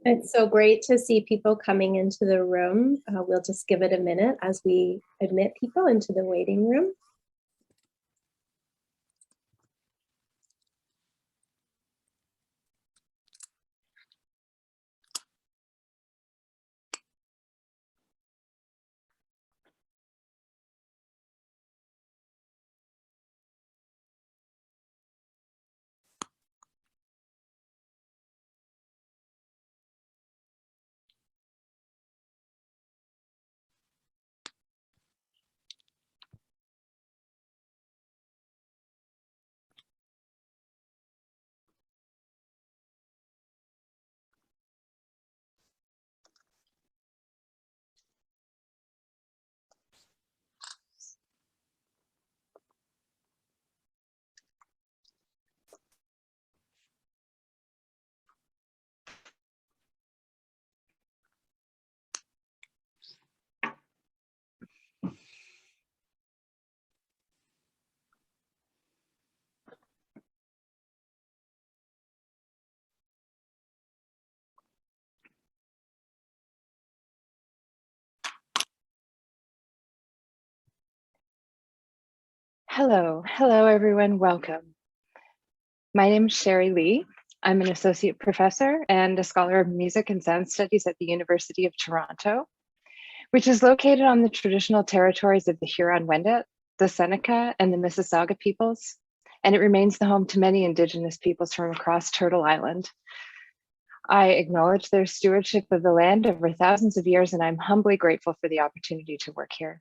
It's so great to see people coming into the room. We'll just give it a minute as we admit people into the waiting room. Hello everyone, welcome. My name is Sherry Lee. I'm an associate professor and a scholar of music and sound studies at the University of Toronto, which is located on the traditional territories of the Huron-Wendat, the Seneca, and the Mississauga peoples, and it remains the home to many Indigenous peoples from across Turtle Island. I acknowledge their stewardship of the land over thousands of years, and I'm humbly grateful for the opportunity to work here.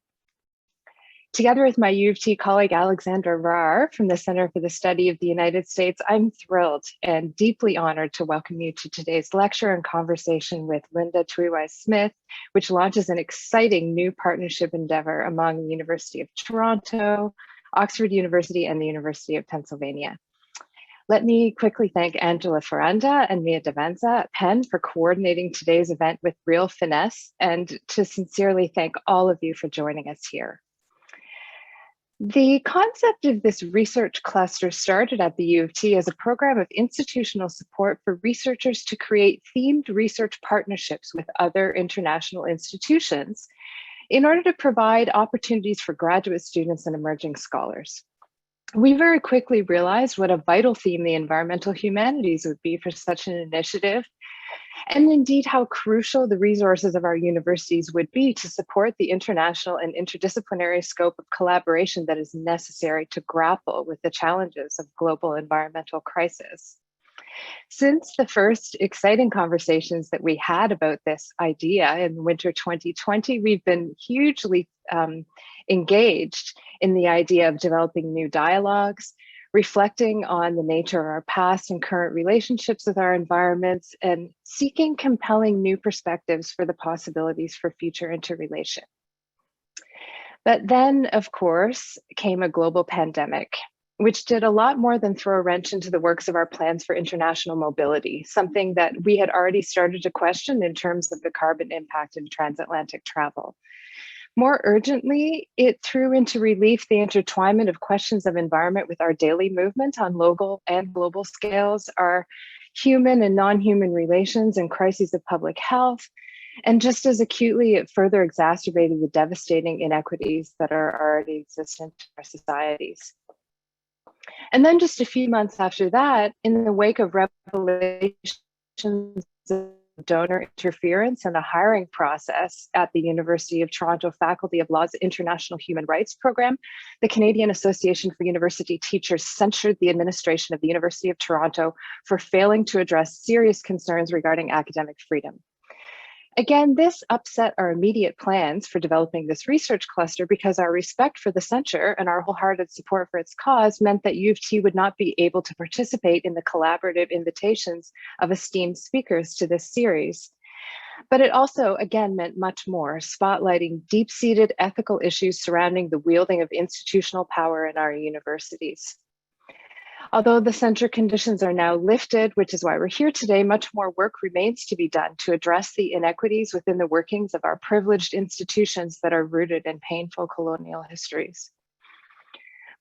Together with my U of T colleague, Alexandra Rahr from the Center for the Study of the United States, I'm thrilled and deeply honored to welcome you to today's lecture and conversation with Linda Tuhiwai Smith, which launches an exciting new partnership endeavor among the University of Toronto, Oxford University, and the University of Pennsylvania. Let me quickly thank Angela Ferranda and Mia Davanza at Penn for coordinating today's event with real finesse, and to sincerely thank all of you for joining us here. The concept of this research cluster started at the U of T as a program of institutional support for researchers to create themed research partnerships with other international institutions in order to provide opportunities for graduate students and emerging scholars. We very quickly realized what a vital theme the environmental humanities would be for such an initiative, and indeed how crucial the resources of our universities would be to support the international and interdisciplinary scope of collaboration that is necessary to grapple with the challenges of global environmental crisis. Since the first exciting conversations that we had about this idea in winter 2020, we've been hugely engaged in the idea of developing new dialogues, reflecting on the nature of our past and current relationships with our environments, and seeking compelling new perspectives for the possibilities for future interrelation. But then, of course, came a global pandemic, which did a lot more than throw a wrench into the works of our plans for international mobility, something that we had already started to question in terms of the carbon impact of transatlantic travel. More urgently, it threw into relief the intertwinement of questions of environment with our daily movement on local and global scales, our human and non-human relations and crises of public health. And just as acutely, it further exacerbated the devastating inequities that are already existent in our societies. And then just a few months after that, in the wake of revelations of donor interference and a hiring process at the University of Toronto Faculty of Law's International Human Rights Program, the Canadian Association for University Teachers censured the administration of the University of Toronto for failing to address serious concerns regarding academic freedom. Again, this upset our immediate plans for developing this research cluster because our respect for the censure and our wholehearted support for its cause meant that U of T would not be able to participate in the collaborative invitations of esteemed speakers to this series. But it also, again, meant much more, spotlighting deep-seated ethical issues surrounding the wielding of institutional power in our universities. Although the censure conditions are now lifted, which is why we're here today, much more work remains to be done to address the inequities within the workings of our privileged institutions that are rooted in painful colonial histories.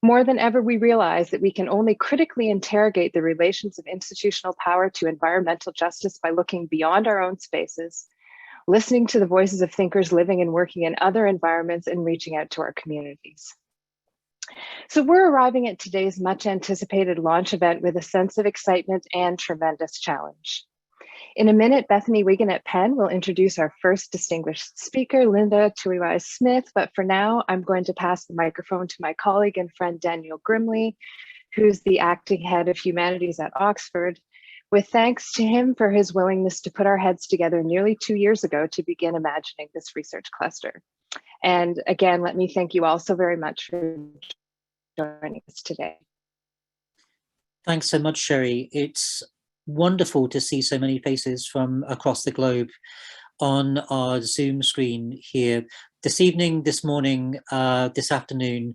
More than ever, we realize that we can only critically interrogate the relations of institutional power to environmental justice by looking beyond our own spaces, listening to the voices of thinkers living and working in other environments, and reaching out to our communities. So we're arriving at today's much anticipated launch event with a sense of excitement and tremendous challenge. In a minute, Bethany Wiggin at Penn will introduce our first distinguished speaker, Linda Tuhiwai Smith, but for now, I'm going to pass the microphone to my colleague and friend Daniel Grimley, who's the acting head of humanities at Oxford, with thanks to him for his willingness to put our heads together nearly 2 years ago to begin imagining this research cluster. And again, let me thank you all so very much for joining us today. Thanks so much, Sherry. It's wonderful to see so many faces from across the globe on our Zoom screen here this evening, this morning, this afternoon,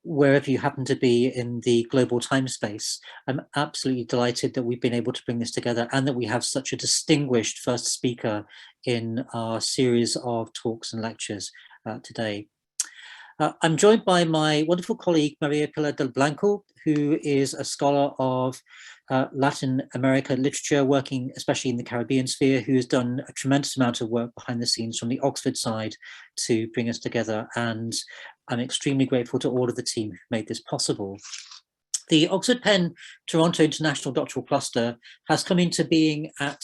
wherever you happen to be in the global time space. I'm absolutely delighted that we've been able to bring this together and that we have such a distinguished first speaker in our series of talks and lectures today. I'm joined by my wonderful colleague, Maria Pilar del Blanco, who is a scholar of Latin America literature, working especially in the Caribbean sphere, who has done a tremendous amount of work behind the scenes from the Oxford side to bring us together. And I'm extremely grateful to all of the team who made this possible. The Oxford Penn Toronto International Doctoral Cluster has come into being at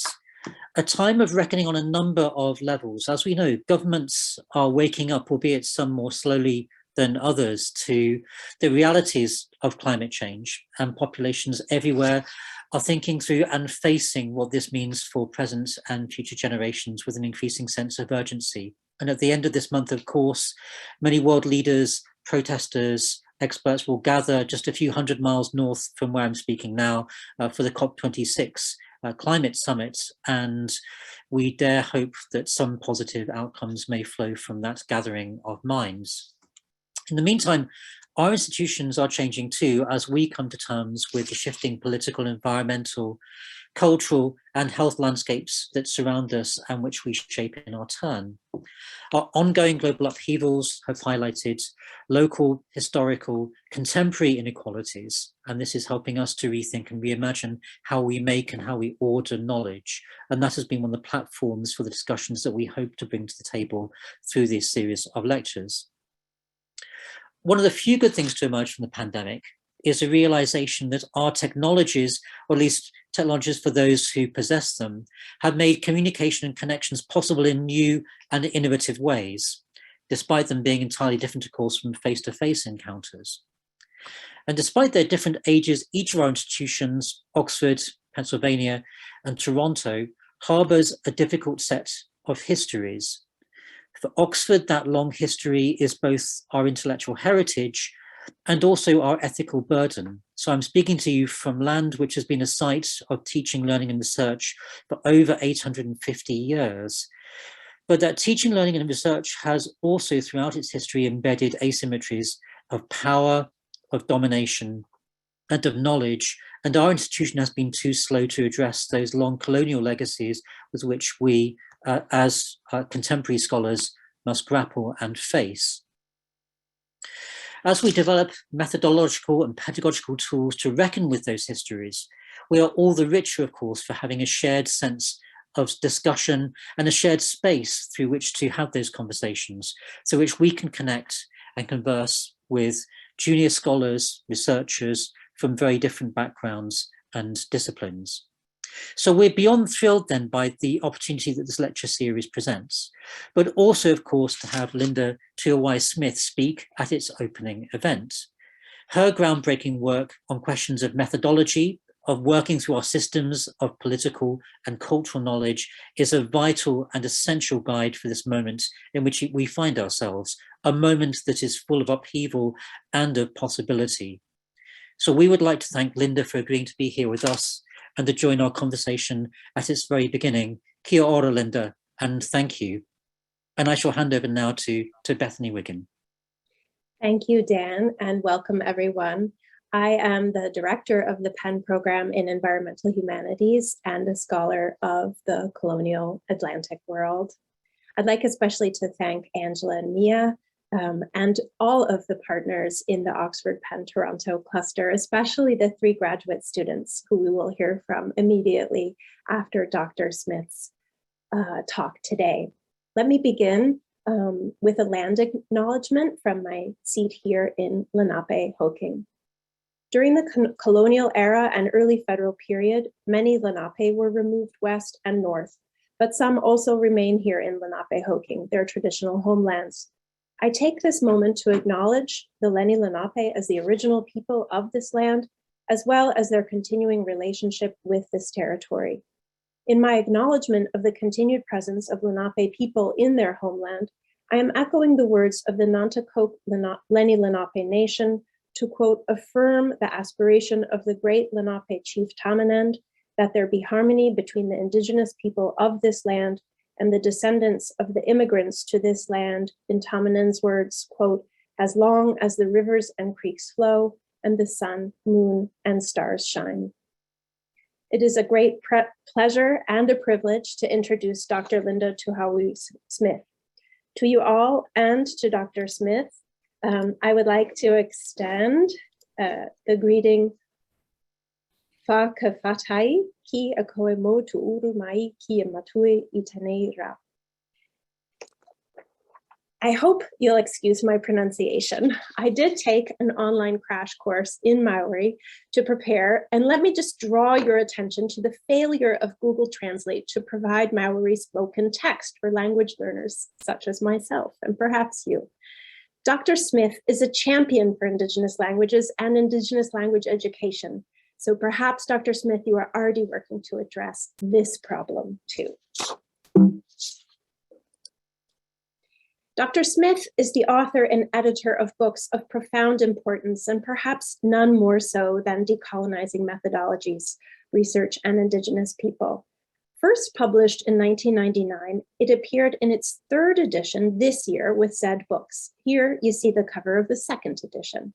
a time of reckoning on a number of levels. As we know, governments are waking up, albeit some more slowly than others, to the realities of climate change, and populations everywhere are thinking through and facing what this means for present and future generations with an increasing sense of urgency. And at the end of this month, of course, many world leaders, protesters, experts will gather just a few hundred miles north from where I'm speaking now for the COP26 climate summit, and we dare hope that some positive outcomes may flow from that gathering of minds. In the meantime, our institutions are changing too as we come to terms with the shifting political, environmental, cultural and health landscapes that surround us and which we shape in our turn. Our ongoing global upheavals have highlighted local, historical, contemporary inequalities, and this is helping us to rethink and reimagine how we make and how we order knowledge. And that has been one of the platforms for the discussions that we hope to bring to the table through this series of lectures. One of the few good things to emerge from the pandemic is a realization that our technologies, or at least technologies for those who possess them, have made communication and connections possible in new and innovative ways, despite them being entirely different, of course, from face-to-face encounters. And despite their different ages, each of our institutions, Oxford, Pennsylvania, and Toronto, harbors a difficult set of histories. For Oxford, that long history is both our intellectual heritage and also our ethical burden. So I'm speaking to you from land which has been a site of teaching, learning and research for over 850 years. But that teaching, learning and research has also throughout its history embedded asymmetries of power, of domination and of knowledge. And our institution has been too slow to address those long colonial legacies with which we, as contemporary scholars, must grapple and face. As we develop methodological and pedagogical tools to reckon with those histories, we are all the richer, of course, for having a shared sense of discussion and a shared space through which to have those conversations, through which we can connect and converse with junior scholars, researchers from very different backgrounds and disciplines. So we're beyond thrilled then by the opportunity that this lecture series presents, but also, of course, to have Linda Tuhiwai Smith speak at its opening event. Her groundbreaking work on questions of methodology, of working through our systems of political and cultural knowledge is a vital and essential guide for this moment in which we find ourselves, a moment that is full of upheaval and of possibility. So we would like to thank Linda for agreeing to be here with us and to join our conversation at its very beginning. Kia ora, Linda, and thank you. And I shall hand over now to Bethany Wiggin. Thank you, Dan, and welcome everyone. I am the director of the Penn Program in Environmental Humanities and a scholar of the colonial Atlantic world. I'd like especially to thank Angela and Mia and all of the partners in the Oxford Penn Toronto cluster, especially the 3 graduate students who we will hear from immediately after Dr. Smith's talk today. Let me begin with a land acknowledgement from my seat here in Lenape-Hoking. During the colonial era and early federal period, many Lenape were removed west and north, but some also remain here in Lenape-Hoking, their traditional homelands. I take this moment to acknowledge the Lenni Lenape as the original people of this land, as well as their continuing relationship with this territory. In my acknowledgement of the continued presence of Lenape people in their homeland, I am echoing the words of the Nanticoke Lenni Lenape Nation to, quote, affirm the aspiration of the great Lenape chief Tamanend that there be harmony between the indigenous people of this land and the descendants of the immigrants to this land, in Tamanend's words, quote, as long as the rivers and creeks flow and the sun, moon, and stars shine. It is a great pleasure and a privilege to introduce Dr. Linda Tuhiwai Smith. To you all and to Dr. Smith, I would like to extend the greeting Fa ka whatai ki a koe mo tu uru mai ki a matui I tenei rā. I hope you'll excuse my pronunciation. I did take an online crash course in Maori to prepare, and let me just draw your attention to the failure of Google Translate to provide Maori spoken text for language learners such as myself, and perhaps you. Dr. Smith is a champion for Indigenous languages and Indigenous language education. So perhaps, Dr. Smith, you are already working to address this problem too. Dr. Smith is the author and editor of books of profound importance, and perhaps none more so than Decolonizing Methodologies, Research and Indigenous People. First published in 1999, it appeared in its 3rd edition this year with Zed Books. Here you see the cover of the 2nd edition.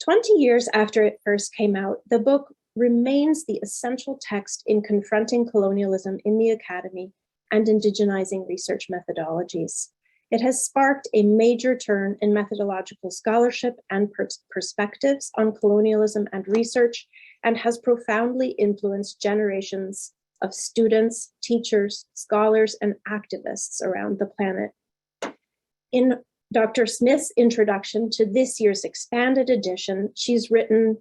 20 years after it first came out, the book remains the essential text in confronting colonialism in the academy and indigenizing research methodologies. It has sparked a major turn in methodological scholarship and perspectives on colonialism and research, and has profoundly influenced generations of students, teachers, scholars, and activists around the planet. In Dr. Smith's introduction to this year's expanded edition, she's written,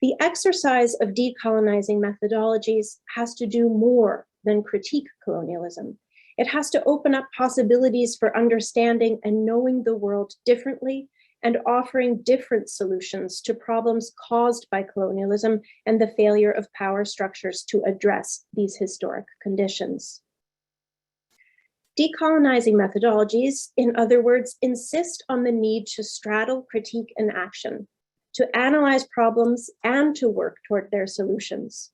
the exercise of decolonizing methodologies has to do more than critique colonialism. It has to open up possibilities for understanding and knowing the world differently and offering different solutions to problems caused by colonialism and the failure of power structures to address these historic conditions. Decolonizing methodologies, in other words, insist on the need to straddle critique and action, to analyze problems and to work toward their solutions.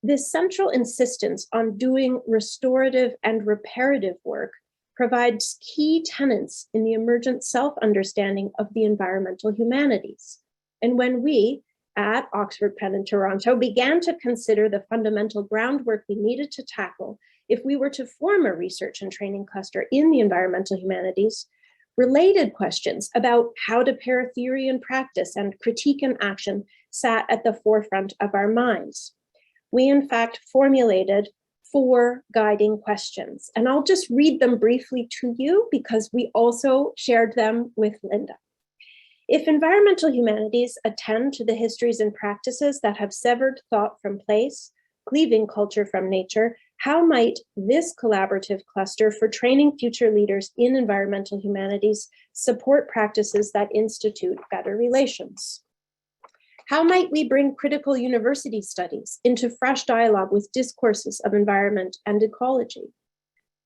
This central insistence on doing restorative and reparative work provides key tenets in the emergent self-understanding of the environmental humanities. And when we, at Oxford, Penn, and Toronto, began to consider the fundamental groundwork we needed to tackle if we were to form a research and training cluster in the environmental humanities, related questions about how to pair theory and practice and critique and action sat at the forefront of our minds. We, in fact, formulated 4 guiding questions, and I'll just read them briefly to you because we also shared them with Linda. If environmental humanities attend to the histories and practices that have severed thought from place, cleaving culture from nature, how might this collaborative cluster for training future leaders in environmental humanities support practices that institute better relations? How might we bring critical university studies into fresh dialogue with discourses of environment and ecology?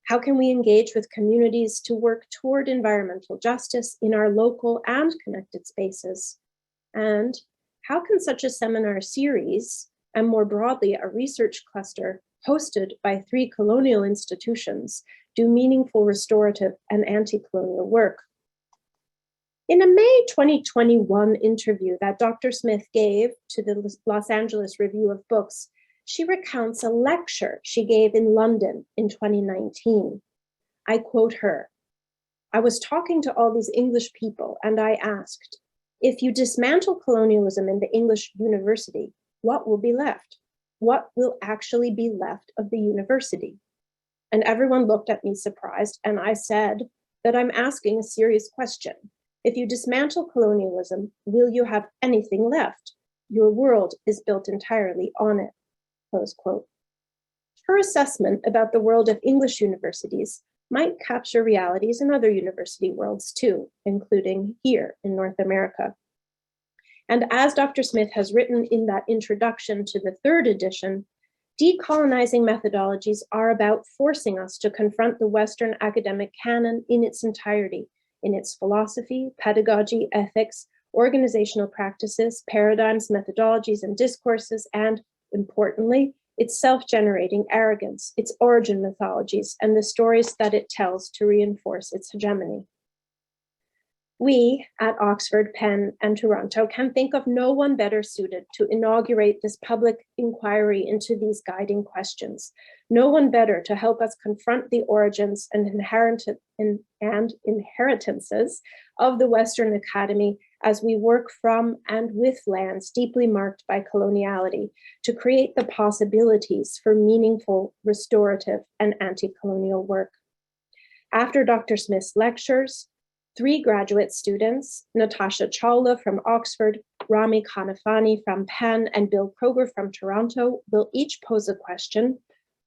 How can we engage with communities to work toward environmental justice in our local and connected spaces? And how can such a seminar series, and more broadly, a research cluster hosted by 3 colonial institutions, do meaningful restorative and anti-colonial work? In a May 2021 interview that Dr. Smith gave to the Los Angeles Review of Books, she recounts a lecture she gave in London in 2019. I quote her, I was talking to all these English people and I asked, if you dismantle colonialism in the English university, what will be left? What will actually be left of the university? And everyone looked at me surprised, and I said that I'm asking a serious question. If you dismantle colonialism, will you have anything left? Your world is built entirely on it, close quote. Her assessment about the world of English universities might capture realities in other university worlds too, including here in North America. And as Dr. Smith has written in that introduction to the third edition, decolonizing methodologies are about forcing us to confront the Western academic canon in its entirety, in its philosophy, pedagogy, ethics, organizational practices, paradigms, methodologies, and discourses, and importantly, its self-generating arrogance, its origin mythologies, and the stories that it tells to reinforce its hegemony. We at Oxford, Penn, and Toronto can think of no one better suited to inaugurate this public inquiry into these guiding questions. No one better to help us confront the origins and inheritances of the Western Academy as we work from and with lands deeply marked by coloniality to create the possibilities for meaningful, restorative, and anti-colonial work. After Dr. Smith's lectures, 3 graduate students, Natasha Chawla from Oxford, Rami Kanafani from Penn, and Bill Kroger from Toronto will each pose a question.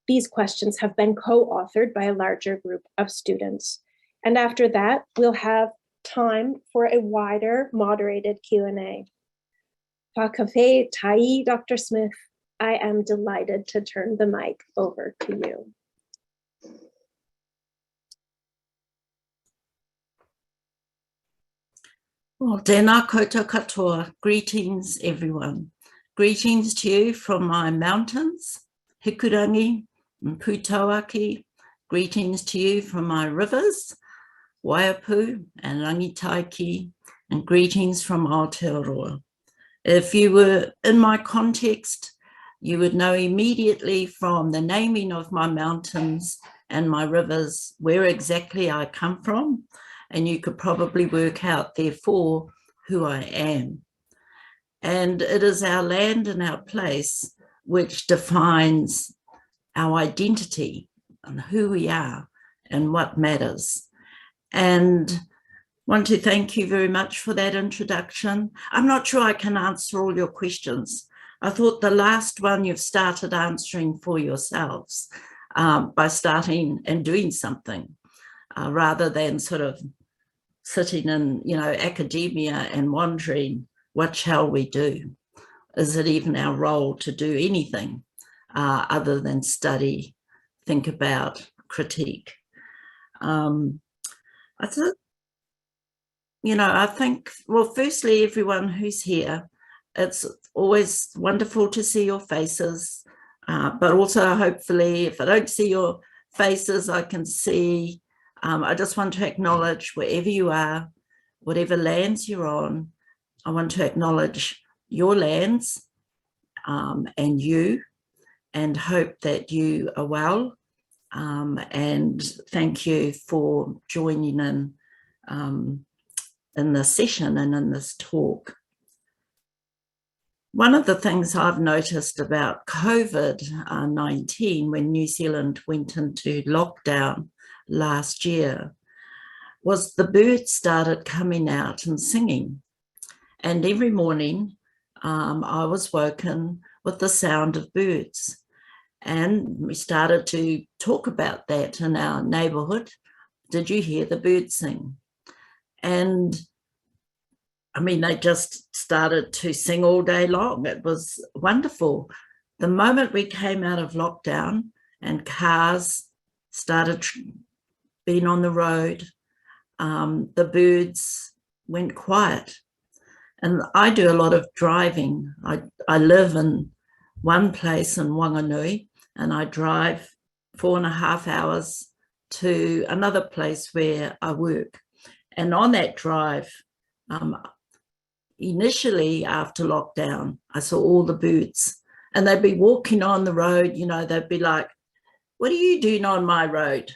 These questions have been co-authored by a larger group of students. And after that, we'll have time for a wider moderated Q&A. Whakafe tai, Dr. Smith, I am delighted to turn the mic over to you. Well, tēnā koutou katoa. Greetings, everyone. Greetings to you from my mountains, Hikurangi and Pūtauaki. Greetings to you from my rivers, Waiapu and Rangitaiki, and greetings from Aotearoa. If you were in my context, you would know immediately from the naming of my mountains and my rivers where exactly I come from, and you could probably work out, therefore, who I am. And it is our land and our place which defines our identity and who we are and what matters. And want to thank you very much for that introduction. I'm not sure I can answer all your questions. I thought the last one you've started answering for yourselves by starting and doing something. Rather than sort of sitting in, academia and wondering, what shall we do? Is it even our role to do anything other than study, think about, critique? I think, well, firstly, everyone who's here, it's always wonderful to see your faces, but also hopefully if I don't see your faces, I can see. I just want to acknowledge wherever you are, whatever lands you're on, I want to acknowledge your lands and you, and hope that you are well. And thank you for joining in this session and in this talk. One of the things I've noticed about COVID-19 when New Zealand went into lockdown last year was the birds started coming out and singing. And every morning I was woken with the sound of birds. And we started to talk about that in our neighbourhood. Did you hear the birds sing? And I mean, they just started to sing all day long. It was wonderful. The moment we came out of lockdown and cars started being on the road, the birds went quiet. And I do a lot of driving. I live in one place in Wanganui, and I drive 4.5 hours to another place where I work. And on that drive, initially after lockdown, I saw all the birds, and they'd be walking on the road, they'd be like, what are you doing on my road?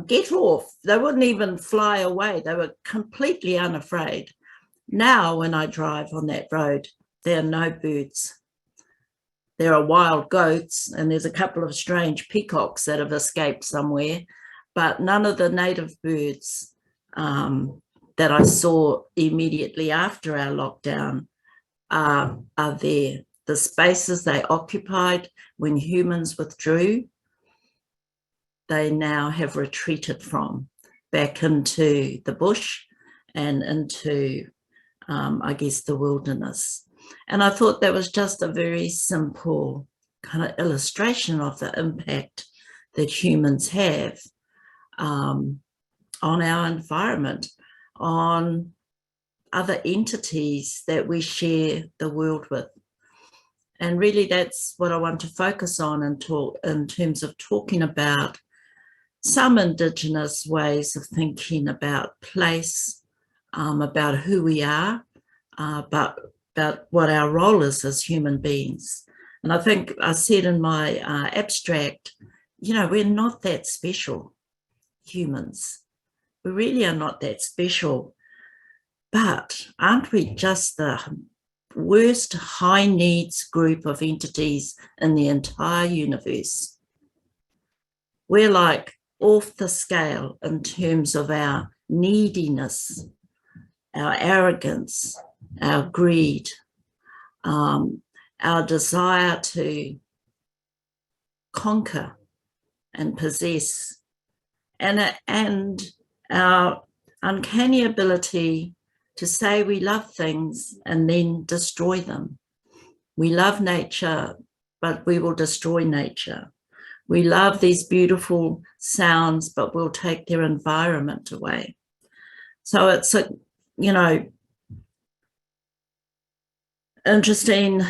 get off. They wouldn't even fly away. They were completely unafraid. Now, when I drive on that road, there are no birds. There are wild goats, and there's a couple of strange peacocks that have escaped somewhere, but none of the native birds that I saw immediately after our lockdown are there. The spaces they occupied when humans withdrew, they now have retreated from, back into the bush and into, I guess, the wilderness. And I thought that was just a very simple kind of illustration of the impact that humans have on our environment, on other entities that we share the world with. And really that's what I want to focus on and talk in terms of talking about some Indigenous ways of thinking about place, about who we are, about what our role is as human beings. And I think I said in my abstract, you know, we're not that special, humans. We really are not that special. But aren't we just the worst high needs group of entities in the entire universe? We're like off the scale in terms of our neediness, our arrogance, our greed, our desire to conquer and possess, and our uncanny ability to say we love things and then destroy them. We love nature, but we will destroy nature. We love these beautiful sounds, but we'll take their environment away. So it's a, you know, interesting,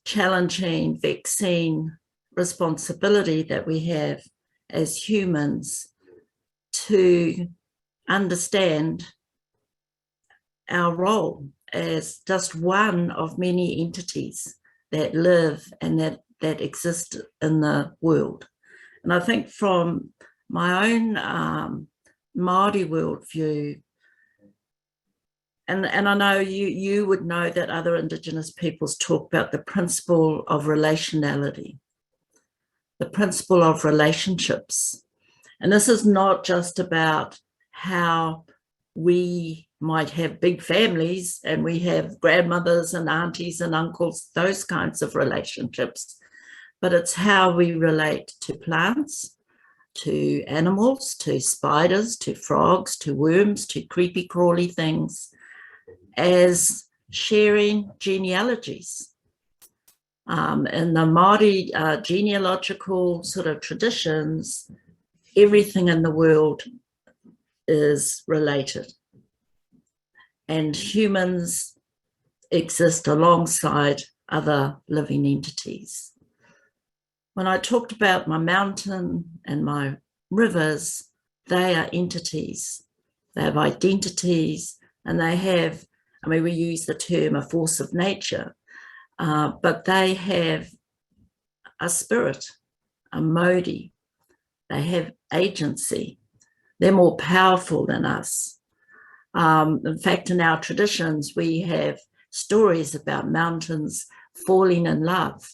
challenging, vexing responsibility that we have as humans to understand our role as just one of many entities that live and that exist in the world. And I think from my own Māori worldview, and I know you would know that other Indigenous peoples talk about the principle of relationality, the principle of relationships. And this is not just about how we might have big families and we have grandmothers and aunties and uncles, those kinds of relationships, but it's how we relate to plants, to animals, to spiders, to frogs, to worms, to creepy crawly things, as sharing genealogies. In the Māori genealogical sort of traditions, everything in the world is related. And humans exist alongside other living entities. When I talked about my mountain and my rivers, they are entities. They have identities, and they have, I mean, we use the term a force of nature, but they have a spirit, a modi. They have agency. They're more powerful than us. In fact, in our traditions, we have stories about mountains falling in love,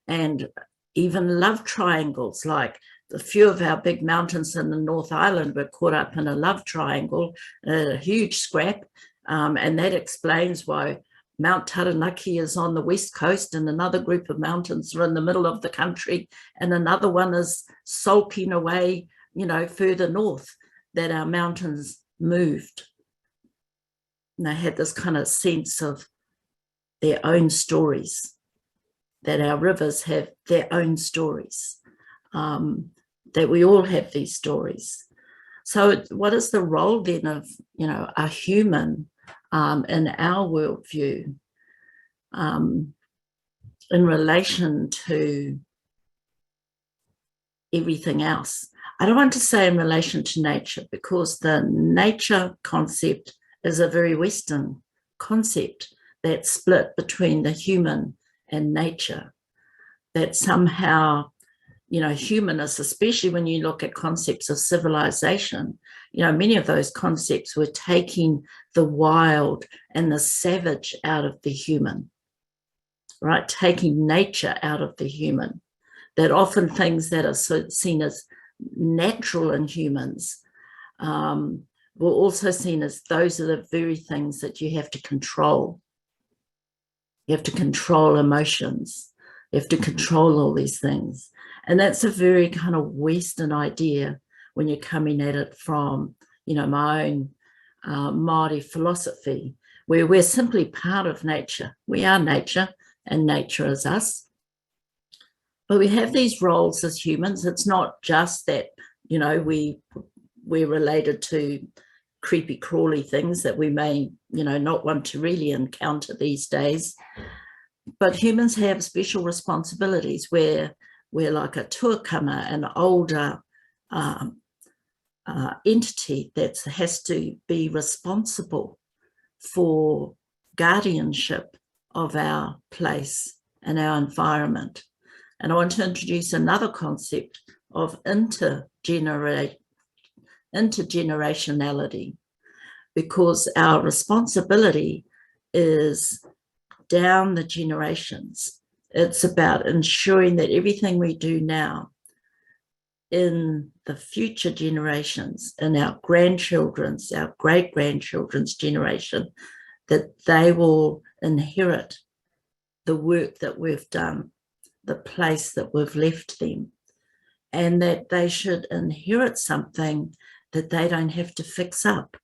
and even love triangles, like a few of our big mountains in the North Island were caught up in a love triangle, a huge scrap, and that explains why Mount Taranaki is on the west coast and another group of mountains are in the middle of the country and another one is sulking away, you know, further north, that our mountains moved. And they had this kind of sense of their own stories, that our rivers have their own stories, that we all have these stories. So what is the role then of, you know, a human in our worldview in relation to everything else? I don't want to say in relation to nature, because the nature concept is a very Western concept that's split between the human and nature, that somehow humanists, especially when you look at concepts of civilization, many of those concepts were taking the wild and the savage out of the human, right? Taking nature out of the human. That often things that are seen as natural in humans were also seen as those are the very things that you have to control. You have to control emotions. You have to control all these things. And that's a very kind of Western idea when you're coming at it from, my own Māori philosophy, where we're simply part of nature. We are nature and nature is us. But we have these roles as humans. It's not just that, we're related to creepy crawly things that we may, not want to really encounter these days. But humans have special responsibilities where we're like a tuakama, an older entity that has to be responsible for guardianship of our place and our environment. And I want to introduce another concept of intergenerationality, because our responsibility is down the generations. It's about ensuring that everything we do now in the future generations, in our grandchildren's, our great-grandchildren's generation, that they will inherit the work that we've done, the place that we've left them, and that they should inherit something that they don't have to fix up.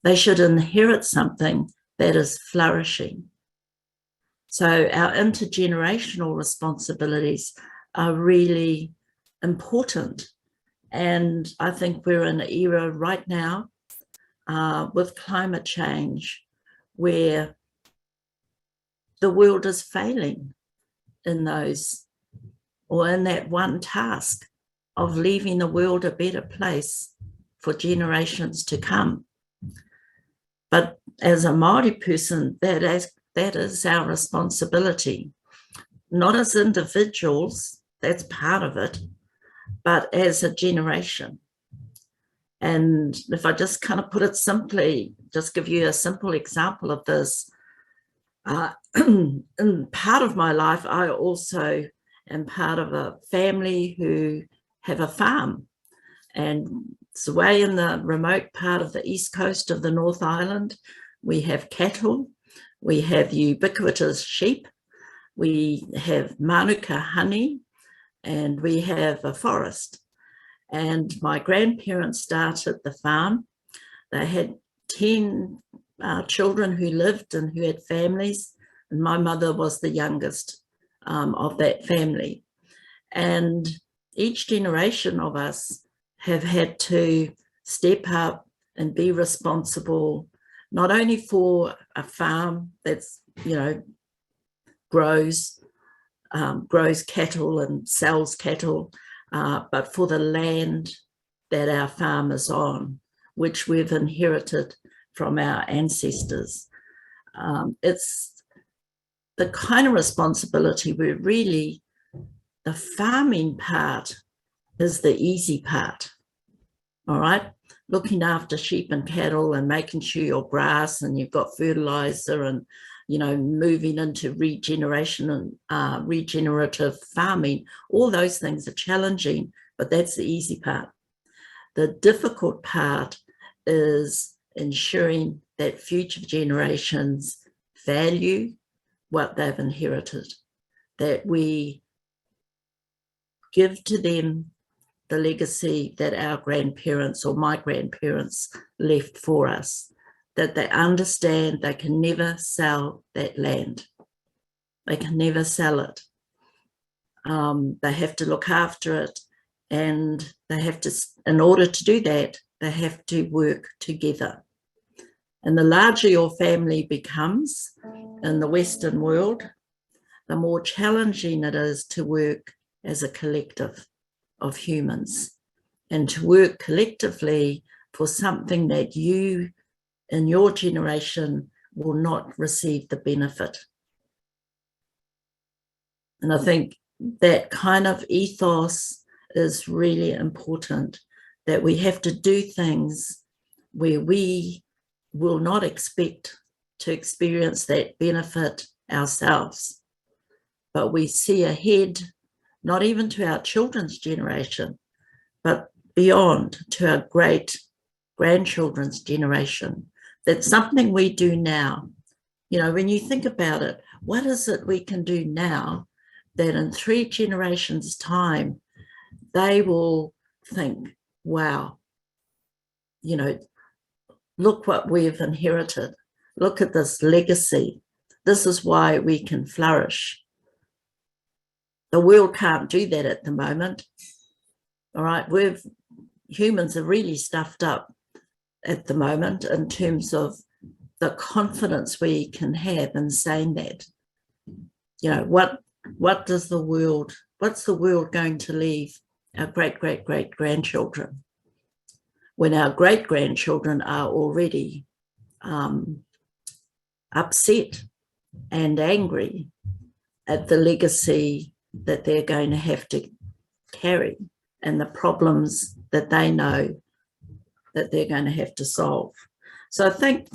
They should inherit something that is flourishing. So our intergenerational responsibilities are really important. And I think we're in an era right now with climate change where the world is failing in those, or in that one task of leaving the world a better place for generations to come. But as a Māori person, that is our responsibility, not as individuals, that's part of it, but as a generation. And if I just kind of put it simply, just give you a simple example of this, in part of my life, I also am part of a family who have a farm, and it's away in the remote part of the east coast of the North Island. We have cattle, we have ubiquitous sheep, we have manuka honey, and we have a forest. And my grandparents started the farm. They had 10 children who lived and who had families, and my mother was the youngest of that family. And each generation of us have had to step up and be responsible, not only for a farm that's, grows cattle and sells cattle, but for the land that our farm is on, which we've inherited from our ancestors. It's the kind of responsibility where really the farming part is the easy part, all right? Looking after sheep and cattle and making sure your grass and you've got fertilizer and, moving into regeneration and regenerative farming, all those things are challenging, but that's the easy part. The difficult part is ensuring that future generations value what they've inherited, that we give to them the legacy that our grandparents or my grandparents left for us, that they understand they can never sell that land. They can never sell it. They have to look after it, and they have to, in order to do that, they have to work together. And the larger your family becomes in the Western world, the more challenging it is to work as a collective of humans and to work collectively for something that you in your generation will not receive the benefit. And I think that kind of ethos is really important, that we have to do things where we will not expect to experience that benefit ourselves, but we see ahead, not even to our children's generation, but beyond to our great grandchildren's generation. That's something we do now. You know, when you think about it, what is it we can do now that in 3 generations' time, they will think, wow, you know, look what we've inherited. Look at this legacy. This is why we can flourish. The world can't do that at the moment. All right, humans are really stuffed up at the moment in terms of the confidence we can have in saying that. You know, what's the world going to leave our great-great-great-grandchildren when our great-grandchildren are already upset and angry at the legacy that they're going to have to carry and the problems that they know that they're going to have to solve. So I think,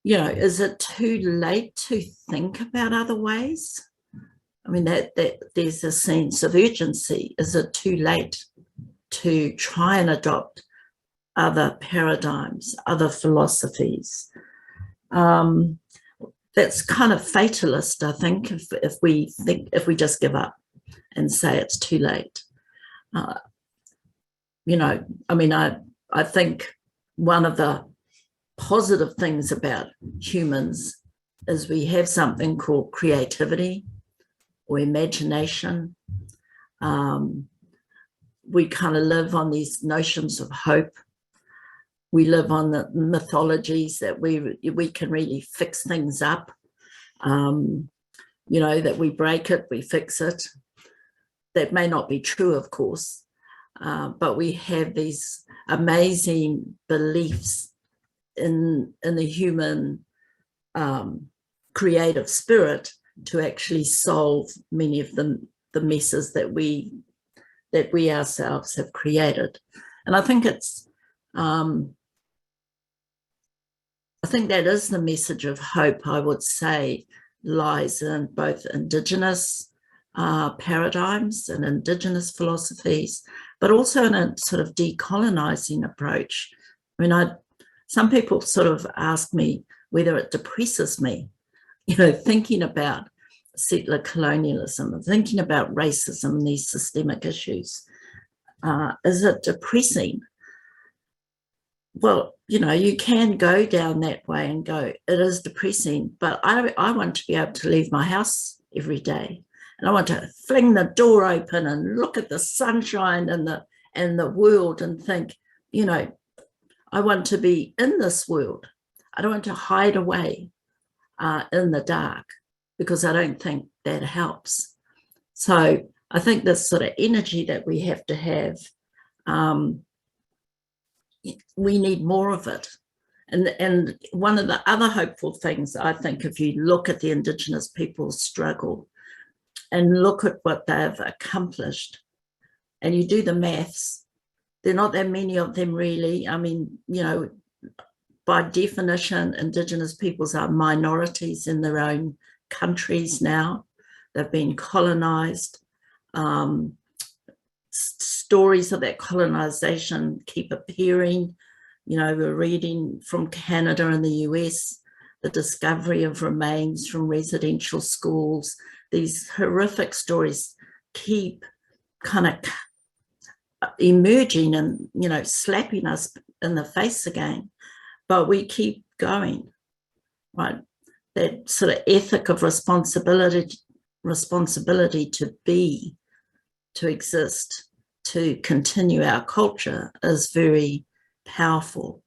you know, is it too late to think about other ways? I mean, that there's a sense of urgency. Is it too late to try and adopt other paradigms, other philosophies? That's kind of fatalist, I think, if we just give up and say it's too late. You know, I mean, I think one of the positive things about humans is we have something called creativity or imagination. We kind of live on these notions of hope. We live on the mythologies that we can really fix things up. You know, that we break it, we fix it. That may not be true, of course, but we have these amazing beliefs in the human creative spirit to actually solve many of the messes that we ourselves have created. And I think it's I think that is the message of hope, I would say, lies in both Indigenous paradigms and Indigenous philosophies, but also in a sort of decolonising approach. I mean, some people sort of ask me whether it depresses me, you know, thinking about settler colonialism, thinking about racism and these systemic issues. Is it depressing? Well, you know, you can go down that way and go, it is depressing, but I want to be able to leave my house every day. And I want to fling the door open and look at the sunshine and the world and think, you know, I want to be in this world. I don't want to hide away in the dark, because I don't think that helps. So I think this sort of energy that we have to have, we need more of it. And one of the other hopeful things, I think, if you look at the Indigenous people's struggle and look at what they've accomplished, and you do the maths, there are not that many of them really. I mean, you know, by definition, Indigenous peoples are minorities in their own countries now. They've been colonised. Stories of that colonisation keep appearing. You know, we're reading from Canada and the US, the discovery of remains from residential schools. These horrific stories keep kind of emerging and, you know, slapping us in the face again. But we keep going, right? That sort of ethic of responsibility to be, to exist, to continue our culture is very powerful.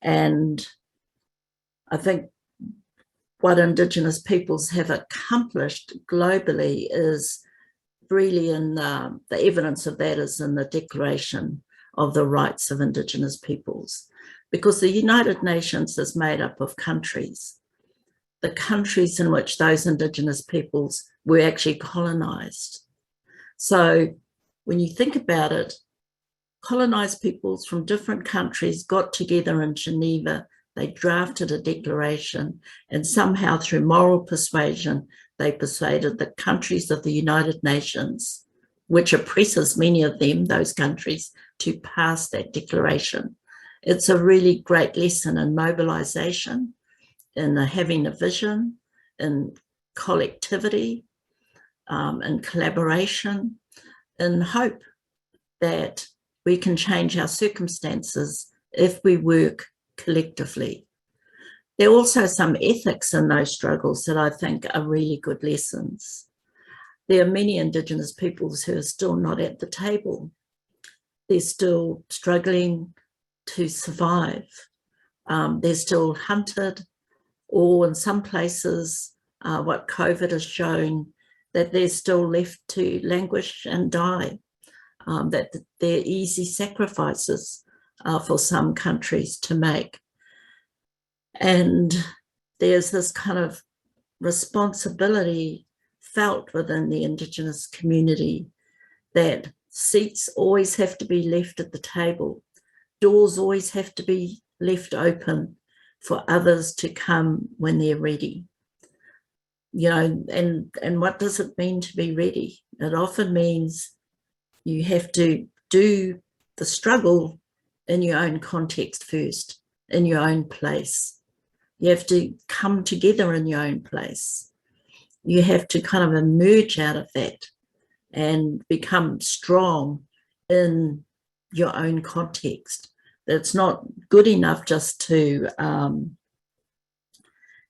And I think what Indigenous peoples have accomplished globally is really in the evidence of that is in the Declaration of the Rights of Indigenous Peoples, because the United Nations is made up of countries. the countries in which those Indigenous peoples were actually colonised. So when you think about it, colonised peoples from different countries got together in Geneva, they drafted a declaration, and somehow through moral persuasion, they persuaded the countries of the United Nations, which oppresses many of them, those countries, to pass that declaration. It's a really great lesson in mobilisation, in having a vision, in collectivity, in collaboration, in hope that we can change our circumstances if we work collectively. There are also some ethics in those struggles that I think are really good lessons. There are many Indigenous peoples who are still not at the table. They're still struggling to survive. They're still hunted, or in some places, what COVID has shown, that they're still left to languish and die, that they're easy sacrifices for some countries to make. And there's this kind of responsibility felt within the Indigenous community that seats always have to be left at the table. Doors always have to be left open for others to come when they're ready. You know, and what does it mean to be ready? It often means you have to do the struggle in your own context first, in your own place. You have to come together in your own place. You have to kind of emerge out of that and become strong in your own context. It's not good enough just to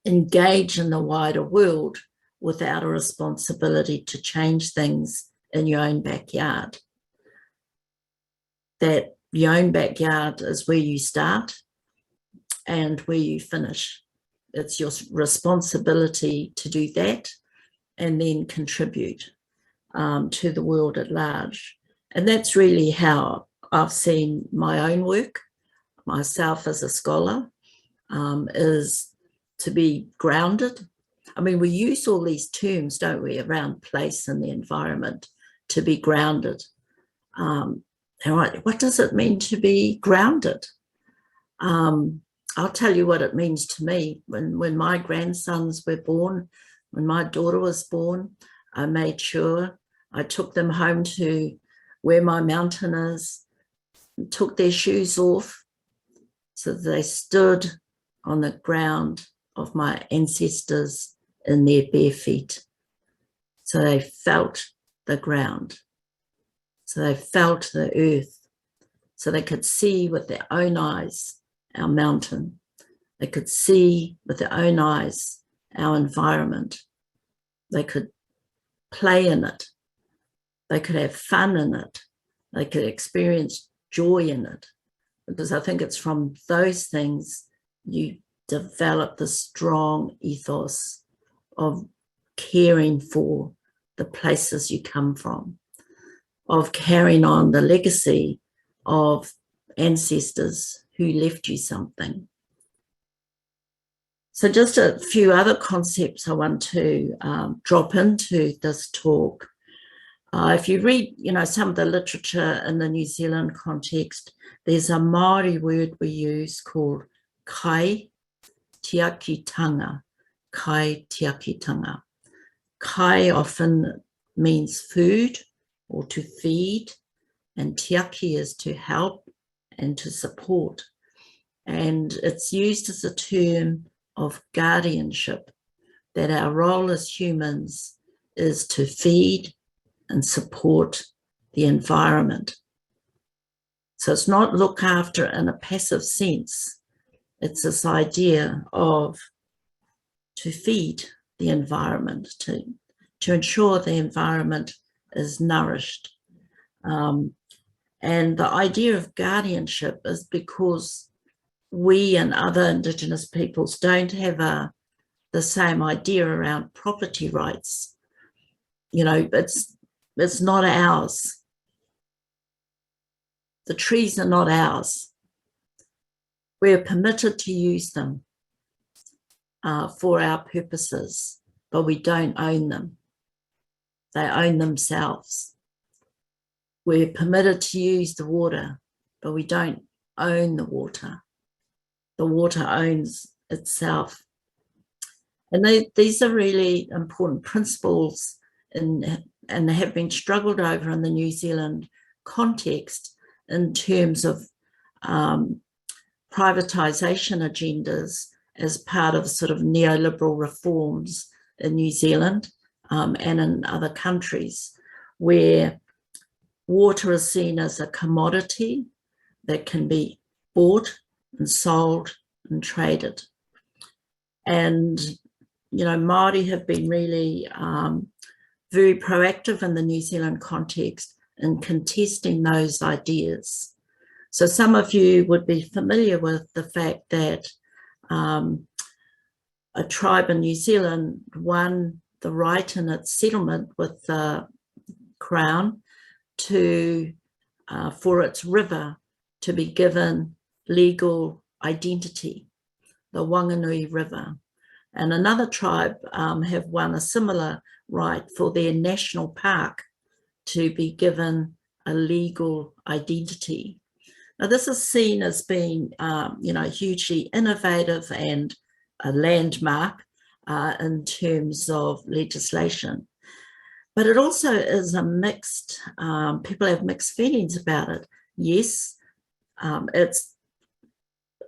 engage in the wider world without a responsibility to change things in your own backyard. That your own backyard is where you start and where you finish. It's your responsibility to do that and then contribute to the world at large. And that's really how I've seen my own work, myself as a scholar, is to be grounded. I mean, we use all these terms, don't we, around place and the environment, to be grounded. And what does it mean to be grounded? I'll tell you what it means to me. When my grandsons were born, when my daughter was born, I made sure I took them home to where my mountain is, and took their shoes off so that they stood on the ground of my ancestors in their bare feet. So they felt the ground. So they felt the earth. So they could see with their own eyes our mountain. They could see with their own eyes our environment. They could play in it. They could have fun in it. They could experience joy in it. Because I think it's from those things you develop the strong ethos of caring for the places you come from, of carrying on the legacy of ancestors who left you something. So just a few other concepts I want to drop into this talk. If you read, some of the literature in the New Zealand context, there's a Maori word we use called kai tiakitanga. Kai tiakitanga. Kai often means food or to feed, and tiaki is to help and to support. And it's used as a term of guardianship, that our role as humans is to feed and support the environment. So it's not look after in a passive sense. It's this idea of to feed the environment, to ensure the environment is nourished. And the idea of guardianship is because we and other Indigenous peoples don't have the same idea around property rights. It's not ours. The trees are not ours. We're permitted to use them. for our purposes, but we don't own them. They own themselves. We're permitted to use the water, but we don't own the water. The water owns itself. And these are really important principles and have been struggled over in the New Zealand context in terms of privatisation agendas as part of sort of neoliberal reforms in New Zealand and in other countries, where water is seen as a commodity that can be bought and sold and traded. And, you know, Māori have been really very proactive in the New Zealand context in contesting those ideas. So some of you would be familiar with the fact that a tribe in New Zealand won the right in its settlement with the Crown to for its river to be given legal identity, the Wanganui River. And another tribe have won a similar right for their national park to be given a legal identity. Now, this is seen as being, you know, hugely innovative and a landmark in terms of legislation. But it also is a mixed, people have mixed feelings about it. Yes, it's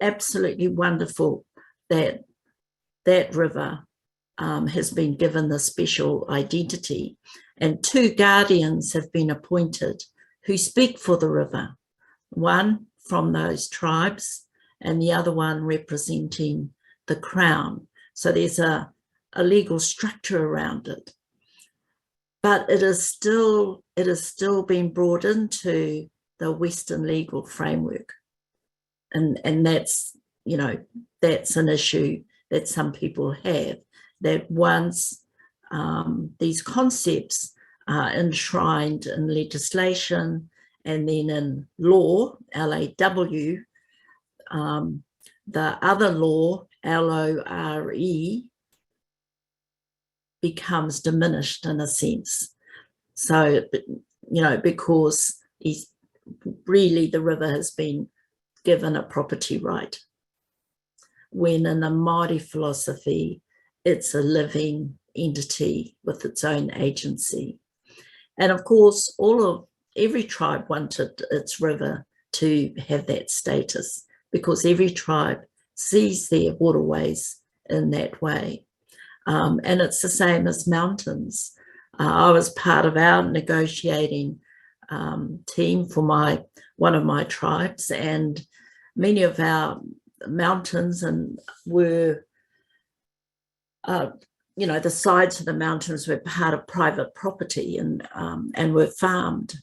absolutely wonderful that that river has been given the special identity, and 2 guardians have been appointed who speak for the river, one from those tribes and the other one representing the Crown. So there's a legal structure around it. But it is still being brought into the Western legal framework. And that's, you know, that's an issue that some people have, that once these concepts are enshrined in legislation and then in law, LAW, the other law, LORE, becomes diminished in a sense. So, you know, because really the river has been given a property right, when in the Māori philosophy, it's a living entity with its own agency. And of course, every tribe wanted its river to have that status, because every tribe sees their waterways in that way. And it's the same as mountains. I was part of our negotiating team for one of my tribes, and many of our mountains were, you know, the sides of the mountains were part of private property and were farmed.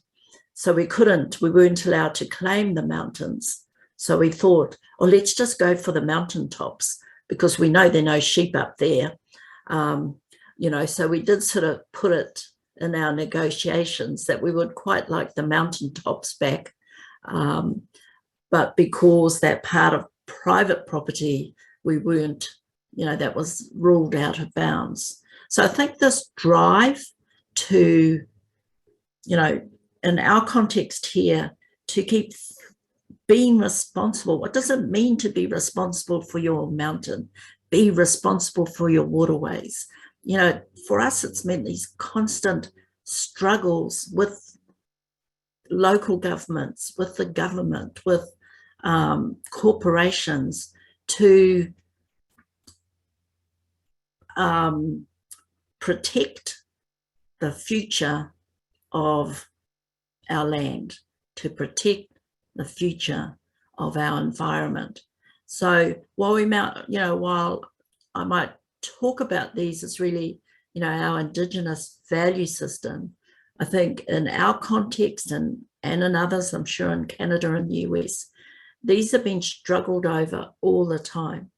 So we weren't allowed to claim the mountains. So we thought, oh, let's just go for the mountaintops, because we know there are no sheep up there. You know, so we did sort of put it in our negotiations that we would quite like the mountaintops back. But because that part of private property, we weren't, you know, that was ruled out of bounds. So I think this drive to, you know, in our context here, to keep being responsible. What does it mean to be responsible for your mountain? Be responsible for your waterways. You know, for us, it's meant these constant struggles with local governments, with the government, with corporations to protect the future of our land, to protect the future of our environment. So while while I might talk about these as really, you know, our Indigenous value system, I think in our context and in others, I'm sure in Canada and the US, these have been struggled over all the time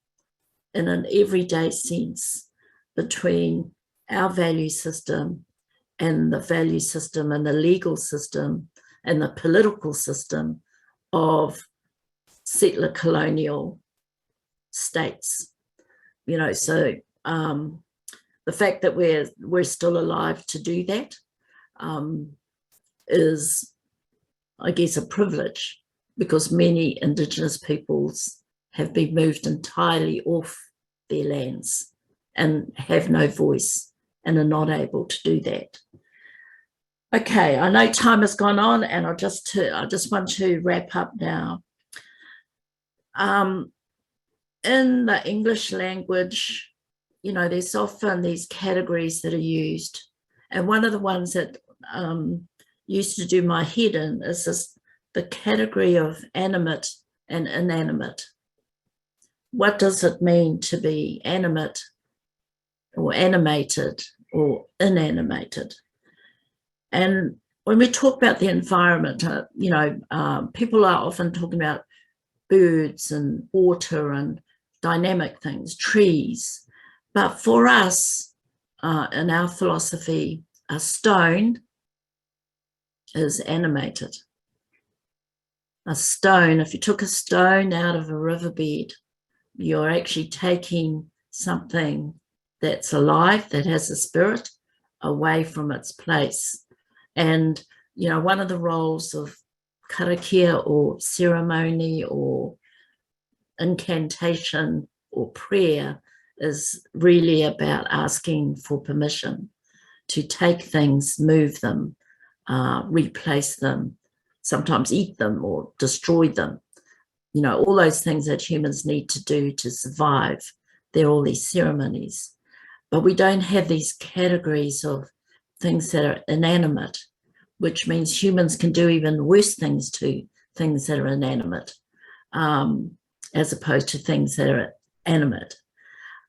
in an everyday sense between our value system and the value system and the legal system and the political system of settler colonial states. you know, so the fact that we're still alive to do that is, I guess, a privilege, because many Indigenous peoples have been moved entirely off their lands and have no voice and are not able to do that. Okay, I know time has gone on, and I just want to wrap up now. In the English language, you know, there's often these categories that are used, and one of the ones that used to do my head in is the category of animate and inanimate. What does it mean to be animate or animated or inanimated? And when we talk about the environment, you know, people are often talking about birds and water and dynamic things, trees. But for us, in our philosophy, a stone is animated. A stone, if you took a stone out of a riverbed, you're actually taking something that's alive, that has a spirit, away from its place. And, you know, one of the roles of karakia or ceremony or incantation or prayer is really about asking for permission to take things, move them, replace them, sometimes eat them or destroy them. You know, all those things that humans need to do to survive. There are all these ceremonies. But we don't have these categories of things that are inanimate, which means humans can do even worse things to things that are inanimate, as opposed to things that are animate.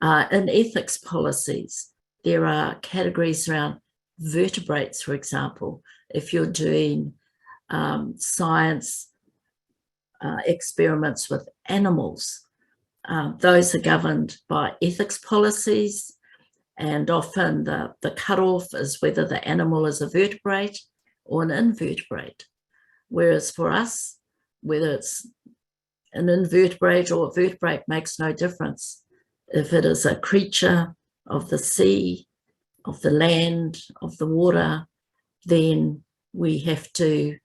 In ethics policies, there are categories around vertebrates, for example. If you're doing science experiments with animals, those are governed by ethics policies, and often the cutoff is whether the animal is a vertebrate or an invertebrate. Whereas for us, whether it's an invertebrate or a vertebrate makes no difference. If it is a creature of the sea, of the land, of the water, then we have to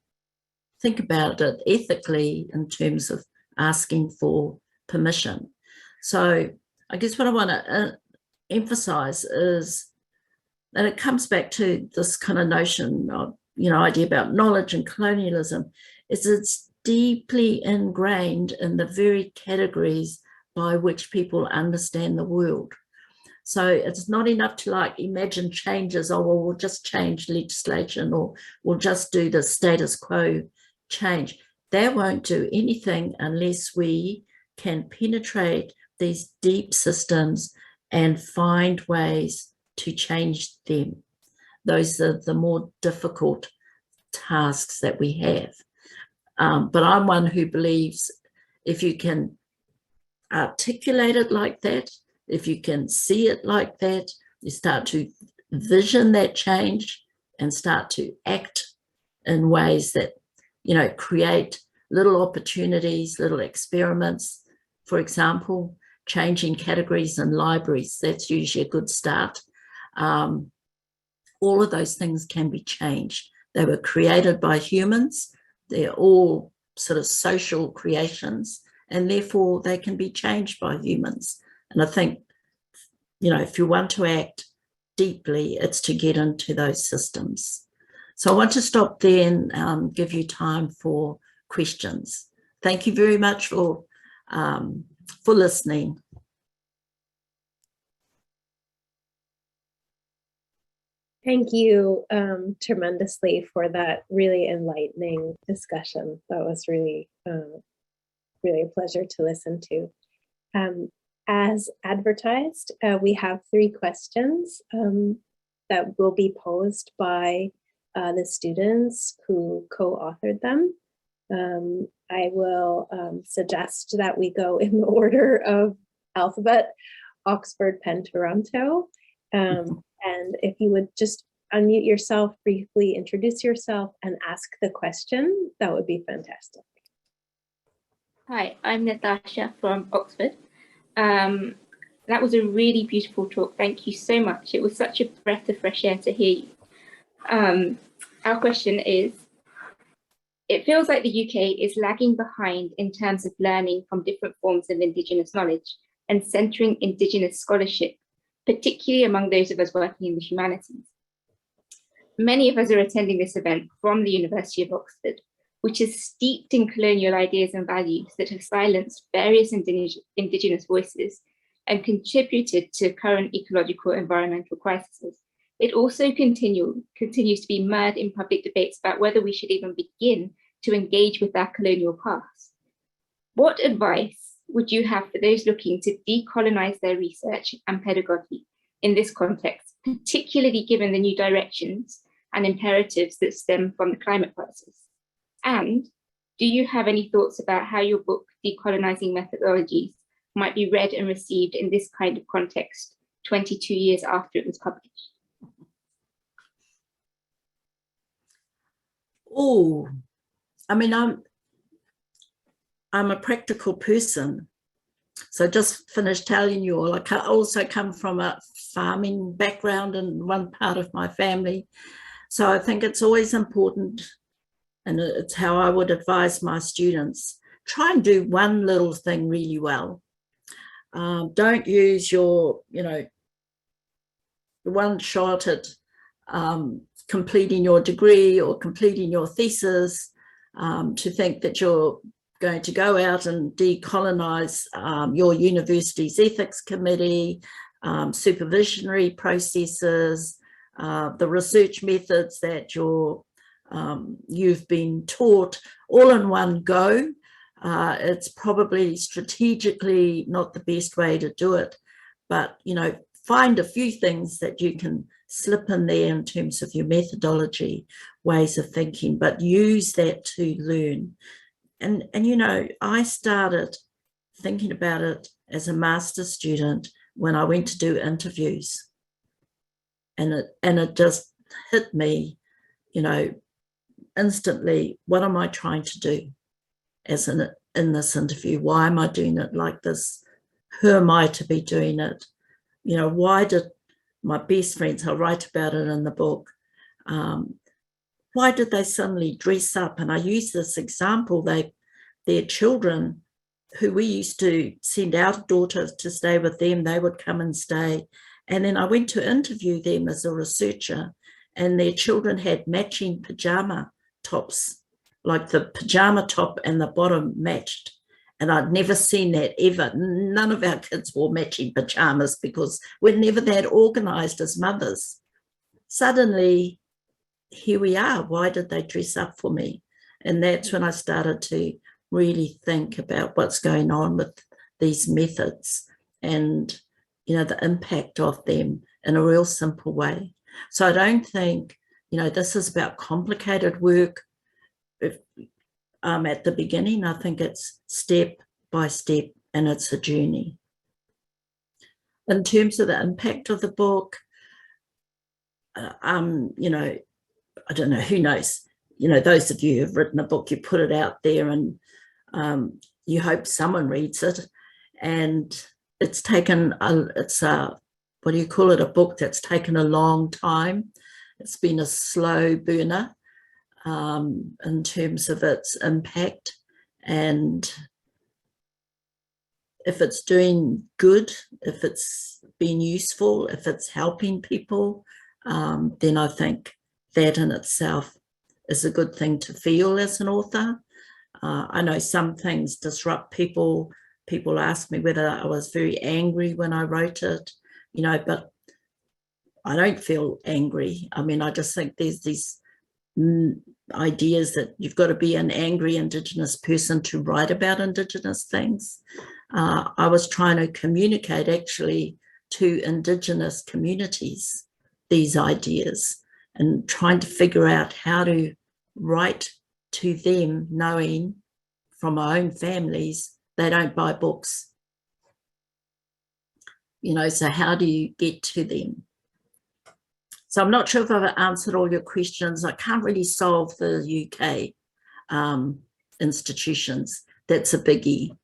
think about it ethically in terms of asking for permission. So I guess what I want to emphasize is that it comes back to this kind of notion of, you know, idea about knowledge and colonialism, is it's deeply ingrained in the very categories by which people understand the world. So it's not enough to like imagine changes, oh, well, we'll just change legislation or we'll just do the status quo change. That won't do anything unless we can penetrate these deep systems and find ways to change them. Those are the more difficult tasks that we have. But I'm one who believes if you can articulate it like that, if you can see it like that, you start to vision that change and start to act in ways that, you know, create little opportunities, little experiments. For example, changing categories in libraries, that's usually a good start. All of those things can be changed. They were created by humans. They're all sort of social creations, and therefore they can be changed by humans. And I think, you know, if you want to act deeply, it's to get into those systems. So I want to stop there and give you time for questions. Thank you very much for listening. Thank you tremendously for that really enlightening discussion. That was really, really a pleasure to listen to. As advertised, we have 3 questions that will be posed by the students who co-authored them. I will suggest that we go in the order of alphabet, Oxford, Penn, Toronto. And if you would just unmute yourself, briefly introduce yourself and ask the question, that would be fantastic. Hi, I'm Natasha from Oxford. That was a really beautiful talk. Thank you so much. It was such a breath of fresh air to hear you. Our question is, it feels like the UK is lagging behind in terms of learning from different forms of Indigenous knowledge and centering Indigenous scholarship, particularly among those of us working in the humanities. Many of us are attending this event from the University of Oxford, which is steeped in colonial ideas and values that have silenced various Indigenous voices and contributed to current ecological and environmental crises. It also continues to be mired in public debates about whether we should even begin to engage with our colonial past. What advice would you have for those looking to decolonize their research and pedagogy in this context, particularly given the new directions and imperatives that stem from the climate crisis? And do you have any thoughts about how your book, Decolonising Methodologies, might be read and received in this kind of context 22 years after it was published? Oh, I mean, I'm a practical person. So just finished telling you all, I also come from a farming background in one part of my family. So I think it's always important, and it's how I would advise my students, try and do one little thing really well. Don't use your, one shot at completing your degree or completing your thesis to think that you're going to go out and decolonize your university's ethics committee, supervisionary processes, the research methods that you've been taught all in one go. It's probably strategically not the best way to do it, but find a few things that you can slip in there in terms of your methodology, ways of thinking, but use that to learn. And I started thinking about it as a master's student when I went to do interviews, and it just hit me, instantly, what am I trying to do in this interview? Why am I doing it like this? Who am I to be doing it? Why did my best friends, I write about it in the book, why did they suddenly dress up? And I use this example, their children, who we used to send our daughters to stay with them, they would come and stay. And then I went to interview them as a researcher, and their children had matching pajama tops, like the pajama top and the bottom matched. And I'd never seen that ever. None of our kids wore matching pajamas because we're never that organised as mothers. Suddenly, here we are. Why did they dress up for me? And that's when I started to really think about what's going on with these methods and, the impact of them in a real simple way. So I don't think, this is about complicated work. At the beginning, I think it's step by step, and it's a journey. In terms of the impact of the book, I don't know, who knows? Those of you who've written a book, you put it out there and you hope someone reads it. And it's taken, what do you call it? A book that's taken a long time. It's been a slow burner in terms of its impact. And if it's doing good, if it's been useful, if it's helping people, then I think that in itself is a good thing to feel as an author. I know some things disrupt people. People ask me whether I was very angry when I wrote it, but I don't feel angry. I mean, I just think there's these ideas that you've got to be an angry Indigenous person to write about Indigenous things. I was trying to communicate actually to Indigenous communities these ideas and trying to figure out how to write to them, knowing from my own families they don't buy books. So how do you get to them? So I'm not sure if I've answered all your questions. I can't really solve the UK institutions. That's a biggie.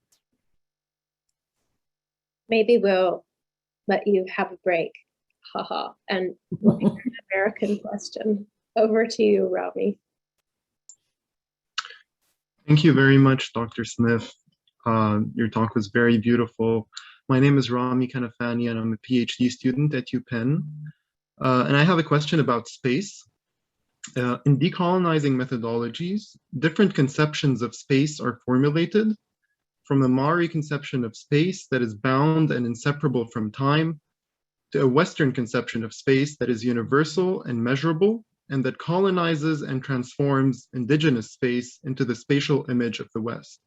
Maybe we'll let you have a break. Haha. And we'll hear an American question. Over to you, Rami. Thank you very much, Dr. Smith. Your talk was very beautiful. My name is Rami Kanafani, and I'm a PhD student at UPenn. And I have a question about space. In decolonizing methodologies, different conceptions of space are formulated, from a Maori conception of space that is bound and inseparable from time, to a Western conception of space that is universal and measurable, and that colonizes and transforms indigenous space into the spatial image of the West.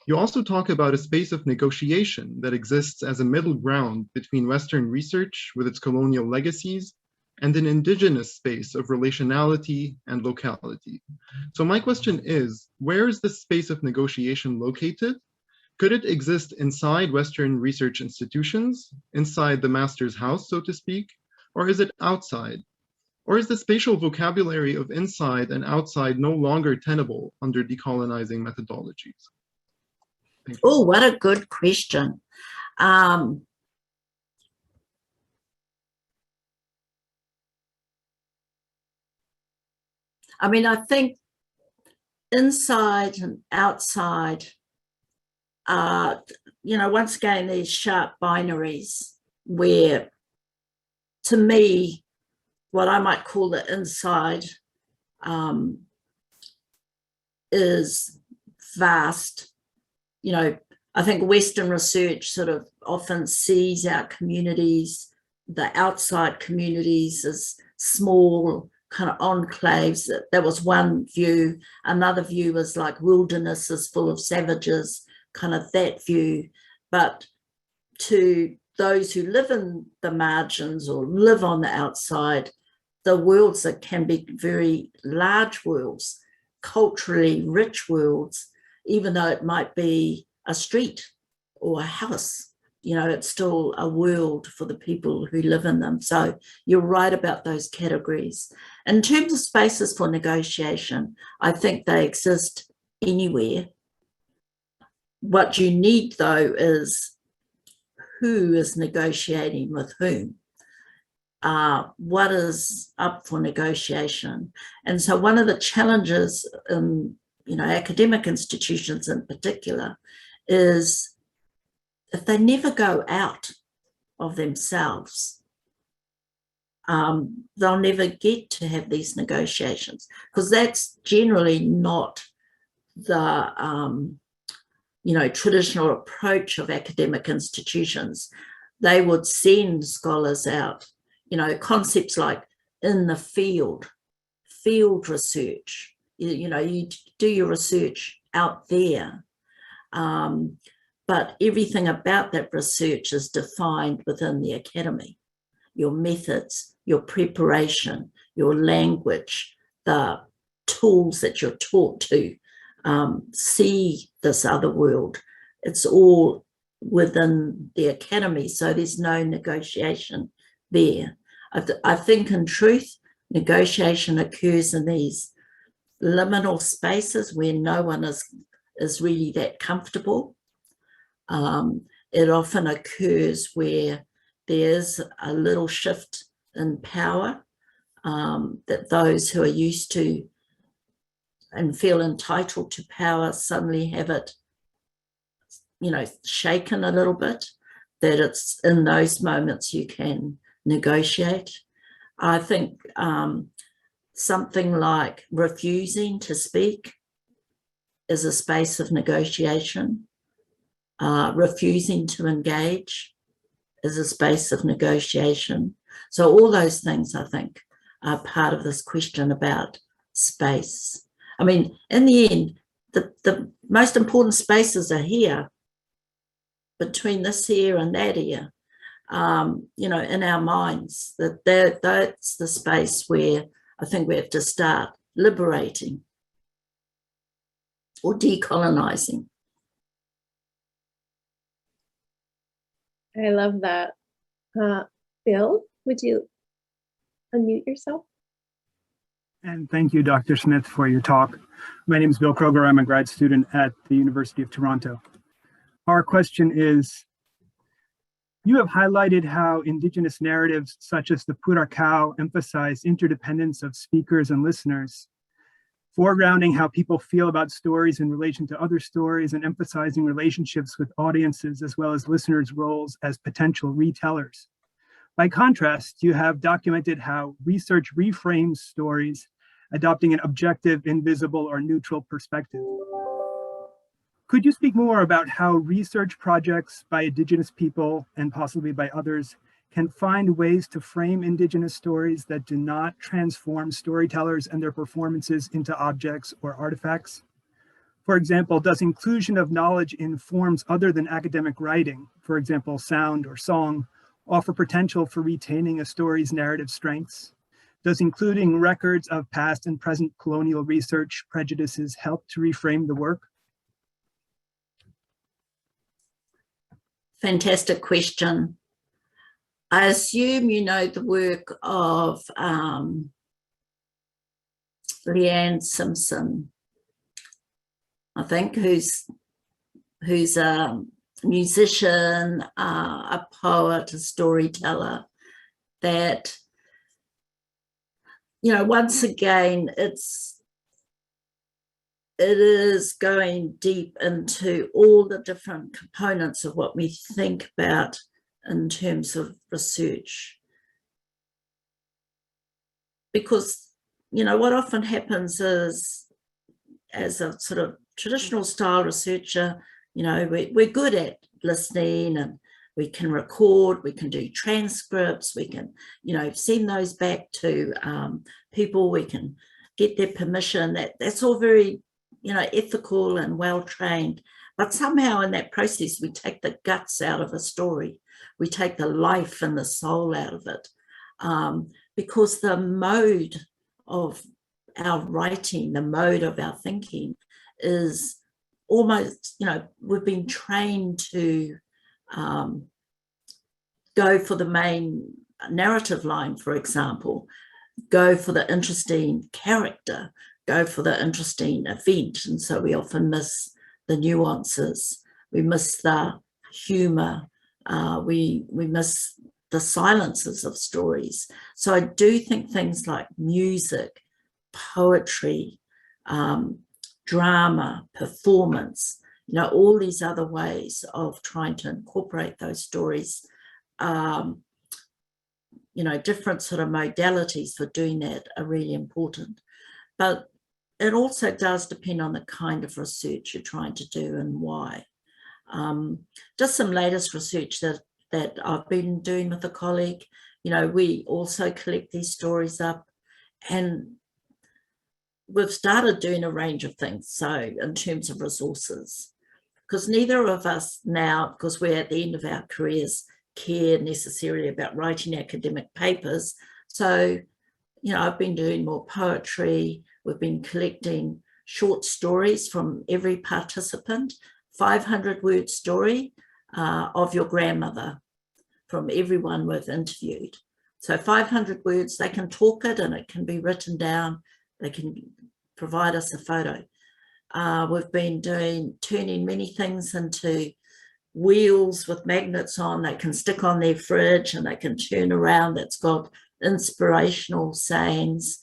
You also talk about a space of negotiation that exists as a middle ground between Western research with its colonial legacies and an indigenous space of relationality and locality. So my question is, where is this space of negotiation located? Could it exist inside Western research institutions, inside the master's house, so to speak, or is it outside? Or is the spatial vocabulary of inside and outside no longer tenable under decolonizing methodologies? Oh, what a good question. I mean, I think inside and outside are, once again, these sharp binaries where, to me, what I might call the inside is vast. I think Western research sort of often sees our communities, the outside communities, as small kind of enclaves. That was one view. Another view was like wildernesses full of savages, kind of that view. But to those who live in the margins or live on the outside, the worlds that can be very large worlds, culturally rich worlds, even though it might be a street or a house, it's still a world for the people who live in them. So you're right about those categories. In terms of spaces for negotiation, I think they exist anywhere. What you need, though, is who is negotiating with whom. What is up for negotiation? And so one of the challenges in academic institutions in particular is if they never go out of themselves, they'll never get to have these negotiations, because that's generally not the traditional approach of academic institutions. They would send scholars out, concepts like in the field research. You do your research out there, but everything about that research is defined within the academy. Your methods, your preparation, your language, the tools that you're taught to see this other world. It's all within the academy, so there's no negotiation there. I think in truth, negotiation occurs in these liminal spaces where no one is really that comfortable. It often occurs where there's a little shift in power, that those who are used to and feel entitled to power suddenly have it, shaken a little bit, that it's in those moments you can negotiate. I think something like refusing to speak is a space of negotiation. Refusing to engage is a space of negotiation. So all those things, I think, are part of this question about space. I mean, in the end, the most important spaces are here, between this here and that here, in our minds. That's the space where I think we have to start liberating or decolonizing. I love that. Bill, would you unmute yourself? And thank you, Dr. Smith, for your talk. My name is Bill Kroger. I'm a grad student at the University of Toronto. Our question is, You have highlighted how Indigenous narratives such as the Purakau emphasize interdependence of speakers and listeners, foregrounding how people feel about stories in relation to other stories and emphasizing relationships with audiences as well as listeners' roles as potential retellers. By contrast, you have documented how research reframes stories, adopting an objective, invisible, or neutral perspective. Could you speak more about how research projects by Indigenous people and possibly by others can find ways to frame Indigenous stories that do not transform storytellers and their performances into objects or artifacts? For example, does inclusion of knowledge in forms other than academic writing, for example, sound or song, offer potential for retaining a story's narrative strengths? Does including records of past and present colonial research prejudices help to reframe the work? Fantastic question. I assume you know the work of Leanne Simpson, I think, who's a musician, a poet, a storyteller, that, you know, once again, it is going deep into all the different components of what we think about in terms of research. Because, you know, what often happens is, as a sort of traditional style researcher, you know, we're good at listening, and we can record, we can do transcripts, we can, you know, send those back to people, we can get their permission. That's all very, you know, ethical and well trained, but somehow in that process we take the guts out of a story, we take the life and the soul out of it, because the mode of our writing, the mode of our thinking is almost, you know, we've been trained to go for the main narrative line, for example, go for the interesting character, go for the interesting event, and so we often miss the nuances, we miss the humour, we miss the silences of stories. So I do think things like music, poetry, drama, performance, you know, all these other ways of trying to incorporate those stories, you know, different sort of modalities for doing that are really important. But it also does depend on the kind of research you're trying to do and why. Just some latest research that I've been doing with a colleague, you know, we also collect these stories up, and we've started doing a range of things. So in terms of resources, because neither of us now, because we're at the end of our careers, care necessarily about writing academic papers. So, you know, I've been doing more poetry. We've been collecting short stories from every participant, 500-word story of your grandmother from everyone we've interviewed. So 500 words, they can talk it and it can be written down. They can provide us a photo. We've been turning many things into wheels with magnets on. They can stick on their fridge and they can turn around. That's got inspirational sayings.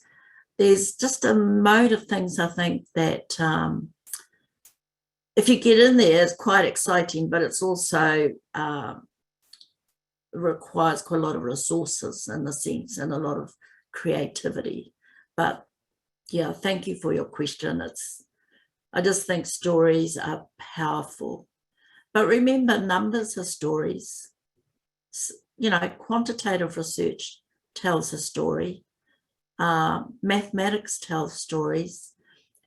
There's just a mode of things, I think, that if you get in there, it's quite exciting, but it's also requires quite a lot of resources in the sense, and a lot of creativity. But yeah, thank you for your question. I just think stories are powerful. But remember, numbers are stories. You know, quantitative research tells a story. Mathematics tells stories.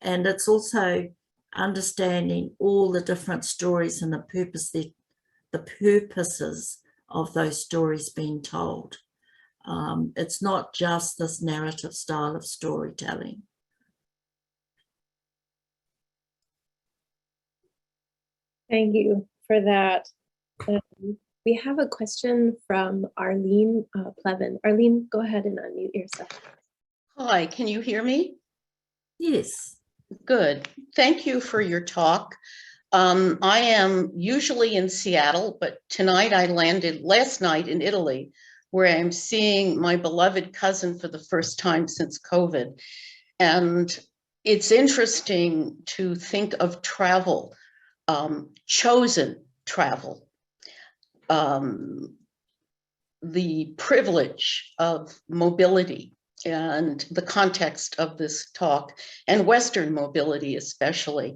And it's also understanding all the different stories and the purposes of those stories being told. It's not just this narrative style of storytelling. Thank you for that. We have a question from Arlene Plevin. Arlene, go ahead and unmute yourself. Hi, can you hear me? Yes. Good. Thank you for your talk. I am usually in Seattle, but tonight I landed last night in Italy, where I'm seeing my beloved cousin for the first time since COVID. And it's interesting to think of travel, chosen travel, the privilege of mobility and the context of this talk, and Western mobility especially.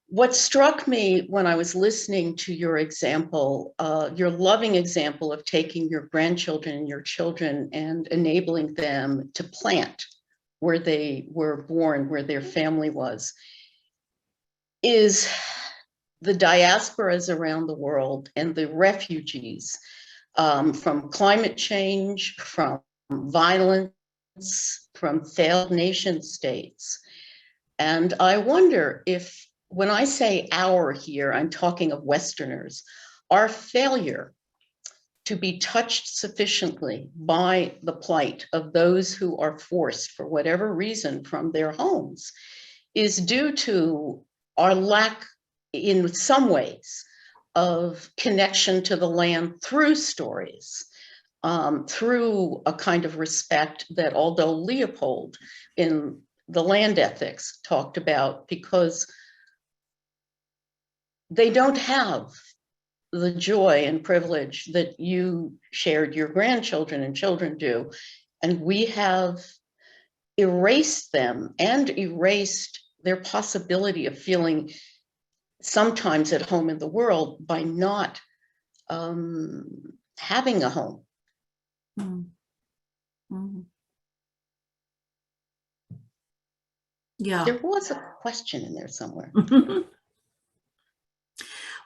What struck me when I was listening to your example, your loving example of taking your grandchildren and your children and enabling them to plant where they were born, where their family was, is the diasporas around the world and the refugees from climate change, from violence, from failed nation states. And I wonder if, when I say our here, I'm talking of Westerners, our failure to be touched sufficiently by the plight of those who are forced, for whatever reason, from their homes is due to our lack, in some ways, of connection to the land through stories, through a kind of respect that Aldo Leopold in the Land Ethics talked about, because they don't have the joy and privilege that you shared your grandchildren and children do. And we have erased them and erased their possibility of feeling sometimes at home in the world by not having a home. Yeah. There was a question in there somewhere.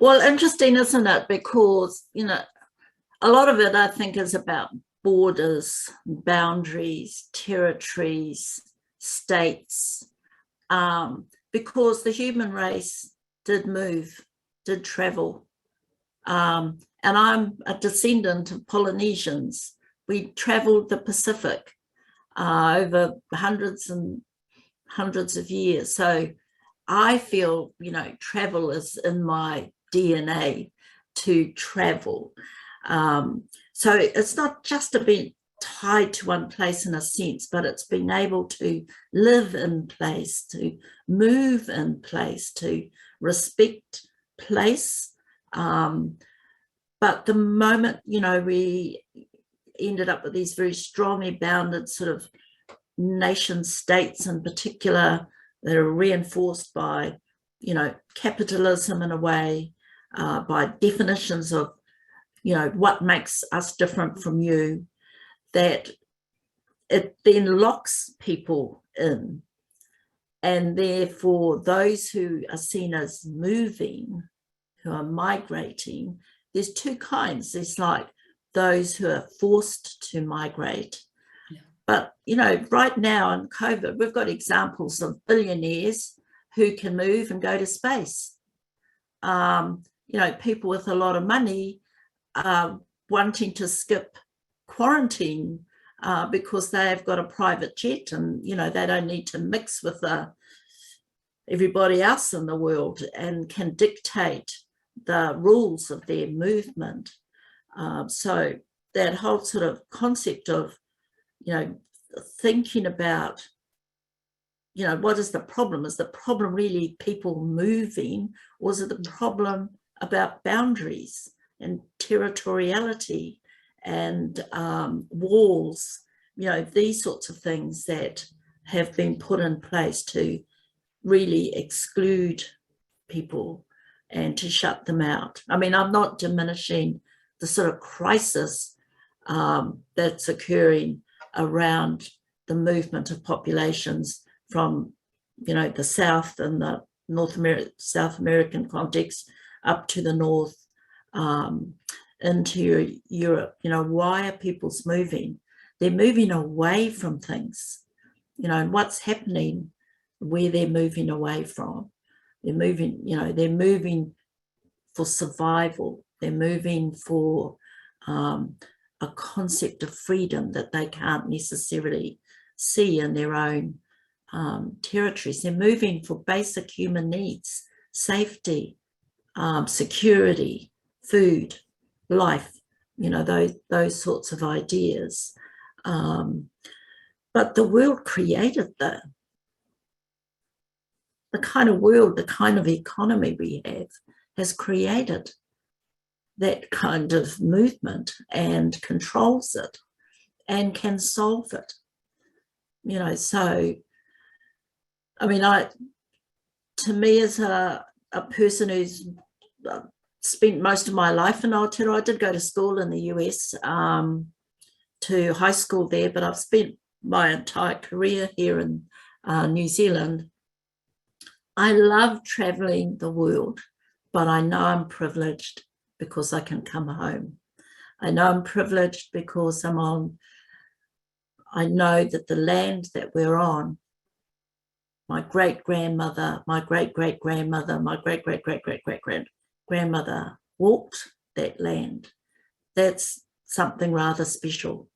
Well, interesting, isn't it? Because, you know, a lot of it, I think, is about borders, boundaries, territories, states, because the human race did move, did travel. And I'm a descendant of Polynesians. We traveled the Pacific over hundreds and hundreds of years. So I feel, you know, travel is in my DNA to travel. So it's not just a bit tied to one place in a sense, but it's been able to live in place, to move in place, to respect place. But the moment, you know, we ended up with these very strongly bounded sort of nation states in particular that are reinforced by, you know, capitalism in a way, by definitions of, you know, what makes us different from you, that it then locks people in. And therefore, those who are seen as moving, who are migrating, there's two kinds. There's like those who are forced to migrate. Yeah. But, you know, right now in COVID, we've got examples of billionaires who can move and go to space. You know, people with a lot of money wanting to skip quarantine because they have got a private jet and, you know, they don't need to mix with everybody else in the world and can dictate the rules of their movement. So that whole sort of concept of, you know, thinking about, you know, what is the problem? Is the problem really people moving, or is it the problem about boundaries and territoriality and walls, you know, these sorts of things that have been put in place to really exclude people and to shut them out. I mean, I'm not diminishing the sort of crisis that's occurring around the movement of populations from, you know, the South and the South American context up to the North, into Europe. You know, why are people's moving? They're moving away from things, you know, and what's happening where they're moving away from. They're moving, you know, they're moving for survival. They're moving for a concept of freedom that they can't necessarily see in their own territories. They're moving for basic human needs, safety, security, food, life, you know, those sorts of ideas. But the world created the kind of world, the kind of economy we have has created that kind of movement and controls it and can solve it. You know, so, I mean, to me as a person who's spent most of my life in Aotearoa, I did go to school in the US, to high school there, but I've spent my entire career here in New Zealand. I love traveling the world, but I know I'm privileged because I can come home. I know I'm privileged because I know that the land that we're on, my great-grandmother, my great-great-grandmother, my great-great-great-great-great-grandmother walked that land. That's something rather special.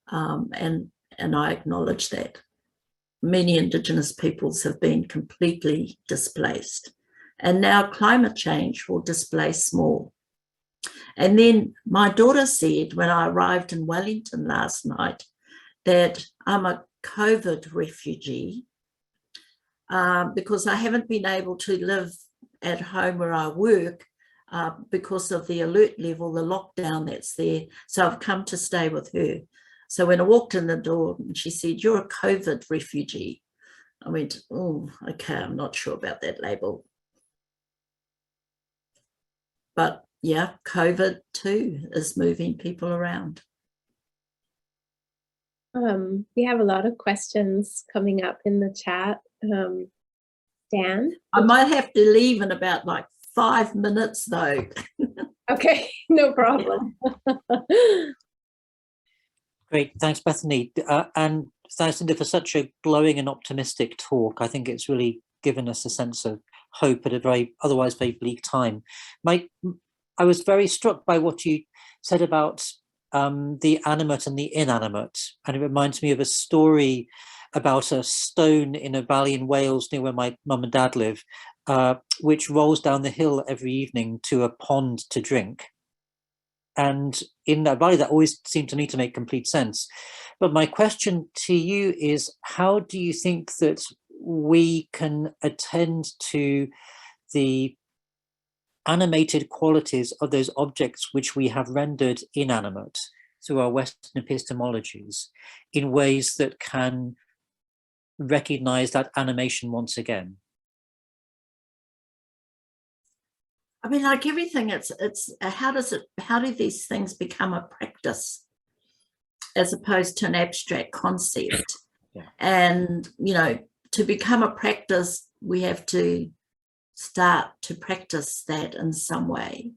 And I acknowledge that. Many Indigenous peoples have been completely displaced. And now climate change will displace more. And then my daughter said when I arrived in Wellington last night that I'm a COVID refugee because I haven't been able to live at home where I work because of the alert level, the lockdown that's there. So I've come to stay with her. So when I walked in the door and she said, "You're a COVID refugee," I went, "Oh, okay, I'm not sure about that label." But yeah, COVID too is moving people around. We have a lot of questions coming up in the chat. Dan? I might have to leave in about like 5 minutes though. Okay, no problem. Great, thanks, Bethany. And thanks, Linda, for such a glowing and optimistic talk. I think it's really given us a sense of hope at a otherwise very bleak time. I was very struck by what you said about the animate and the inanimate. And it reminds me of a story about a stone in a valley in Wales near where my mum and dad live, which rolls down the hill every evening to a pond to drink. And in that valley, that always seemed to me to make complete sense. But my question to you is, how do you think that we can attend to the animated qualities of those objects which we have rendered inanimate through our Western epistemologies in ways that can recognize that animation once again? I mean, like everything, it's how do these things become a practice as opposed to an abstract concept? Yeah. And, you know, to become a practice, we have to start to practice that in some way.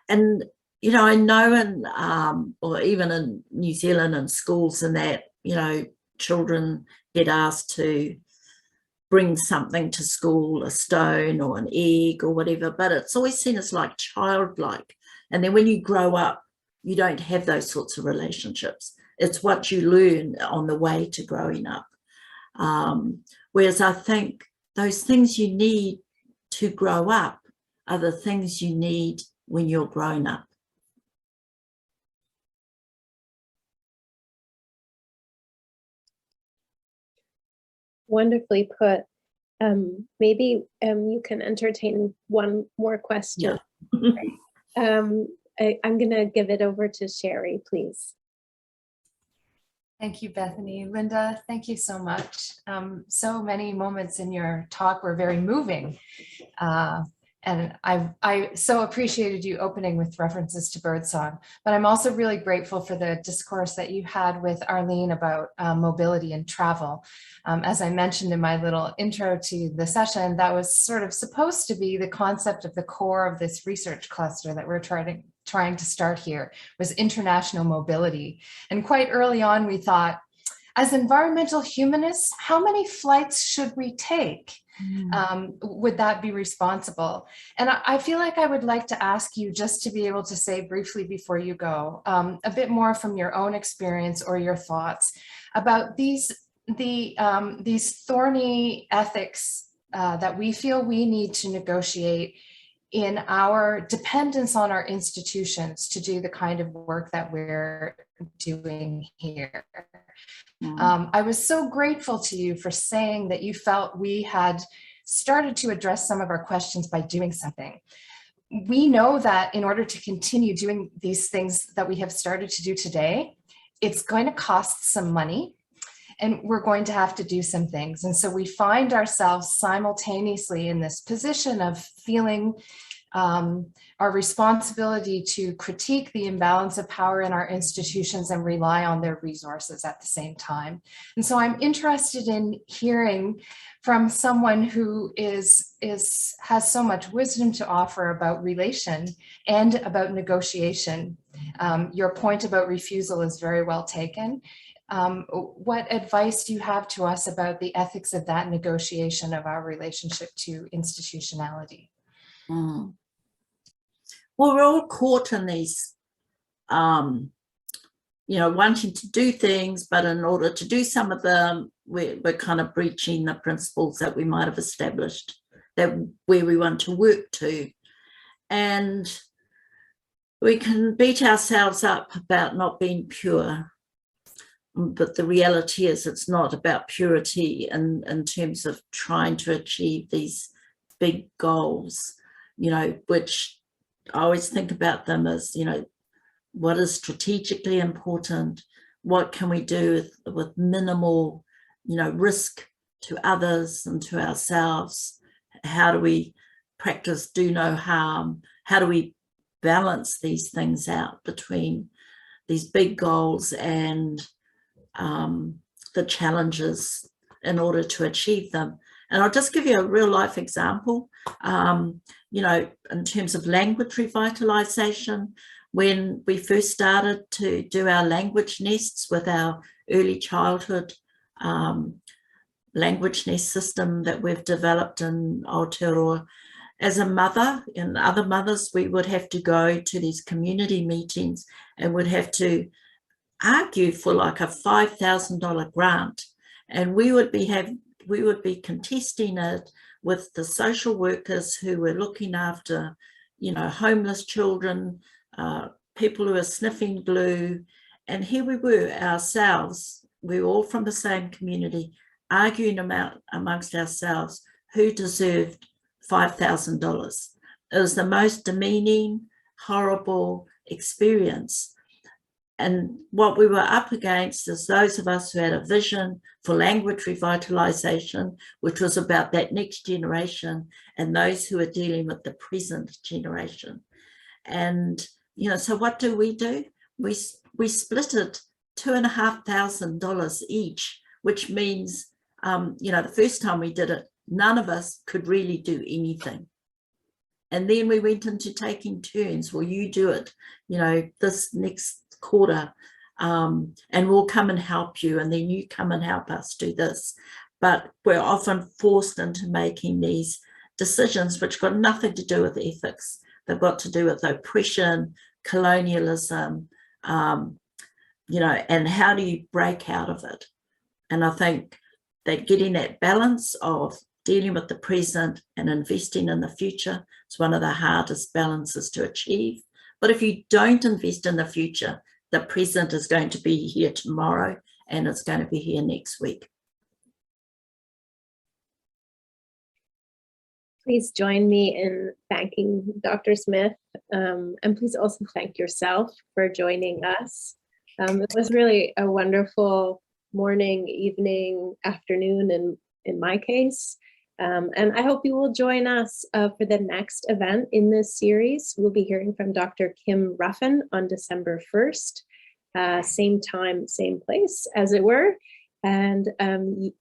And, you know, I know in, or even in New Zealand in schools and that, you know, children get asked to bring something to school, a stone or an egg or whatever, but it's always seen as like childlike. And then when you grow up, you don't have those sorts of relationships. It's what you learn on the way to growing up. Whereas I think those things you need to grow up are the things you need when you're grown up. Wonderfully put. Maybe you can entertain one more question. Yeah. I'm going to give it over to Sherry, please. Thank you, Bethany. Linda, thank you so much. So many moments in your talk were very moving. And I so appreciated you opening with references to birdsong, but I'm also really grateful for the discourse that you had with Arlene about mobility and travel. As I mentioned in my little intro to the session, that was sort of supposed to be the concept of the core of this research cluster that we're trying to start here, was international mobility. And quite early on, we thought, as environmental humanists, how many flights should we take? Would that be responsible? And I feel like I would like to ask you, just to be able to say briefly before you go, a bit more from your own experience or your thoughts about these thorny ethics that we feel we need to negotiate in our dependence on our institutions to do the kind of work that we're doing here. I was so grateful to you for saying that you felt we had started to address some of our questions by doing something. We know that in order to continue doing these things that we have started to do today, it's going to cost some money, and we're going to have to do some things. And so we find ourselves simultaneously in this position of feeling our responsibility to critique the imbalance of power in our institutions and rely on their resources at the same time. And so I'm interested in hearing from someone who has so much wisdom to offer about relation and about negotiation. Your point about refusal is very well taken. What advice do you have to us about the ethics of that negotiation of our relationship to institutionality? Well, we're all caught in these, wanting to do things, but in order to do some of them, we're kind of breaching the principles that we might have established, that where we want to work to. And we can beat ourselves up about not being pure. But the reality is it's not about purity in terms of trying to achieve these big goals, which I always think about them as, what is strategically important? What can we do with minimal, risk to others and to ourselves? How do we practice do no harm? How do we balance these things out between these big goals and the challenges in order to achieve them? And I'll just give you a real life example, in terms of language revitalization. When we first started to do our language nests with our early childhood language nest system that we've developed in Aotearoa, as a mother and other mothers, we would have to go to these community meetings and would have to argue for like a $5,000 grant, and we would be contesting it with the social workers who were looking after, homeless children, people who are sniffing glue, and here we were ourselves. We were all from the same community, arguing amongst ourselves who deserved $5,000. It was the most demeaning, horrible experience. And what we were up against is those of us who had a vision for language revitalization, which was about that next generation, and those who are dealing with the present generation. And, so what do? We split it $2,500 each, which means, the first time we did it, none of us could really do anything. And then we went into taking turns. Well, you do it, this next quarter, and we'll come and help you, and then you come and help us do this. But we're often forced into making these decisions which got nothing to do with ethics. They've got to do with oppression, colonialism, and how do you break out of it? And I think that getting that balance of dealing with the present and investing in the future is one of the hardest balances to achieve. But if you don't invest in the future, the present is going to be here tomorrow and it's going to be here next week. Please join me in thanking Dr. Smith, and please also thank yourself for joining us. It was really a wonderful morning, evening, afternoon in my case. And I hope you will join us for the next event in this series. We'll be hearing from Dr. Kim Ruffin on December 1st, same time, same place, as it were. And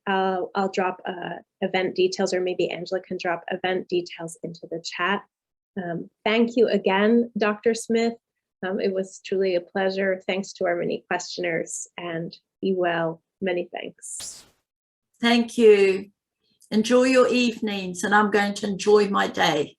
I'll drop event details, or maybe Angela can drop event details into the chat. Thank you again, Dr. Smith. It was truly a pleasure. Thanks to our many questioners, and be well. Many thanks. Thank you. Enjoy your evenings, and I'm going to enjoy my day.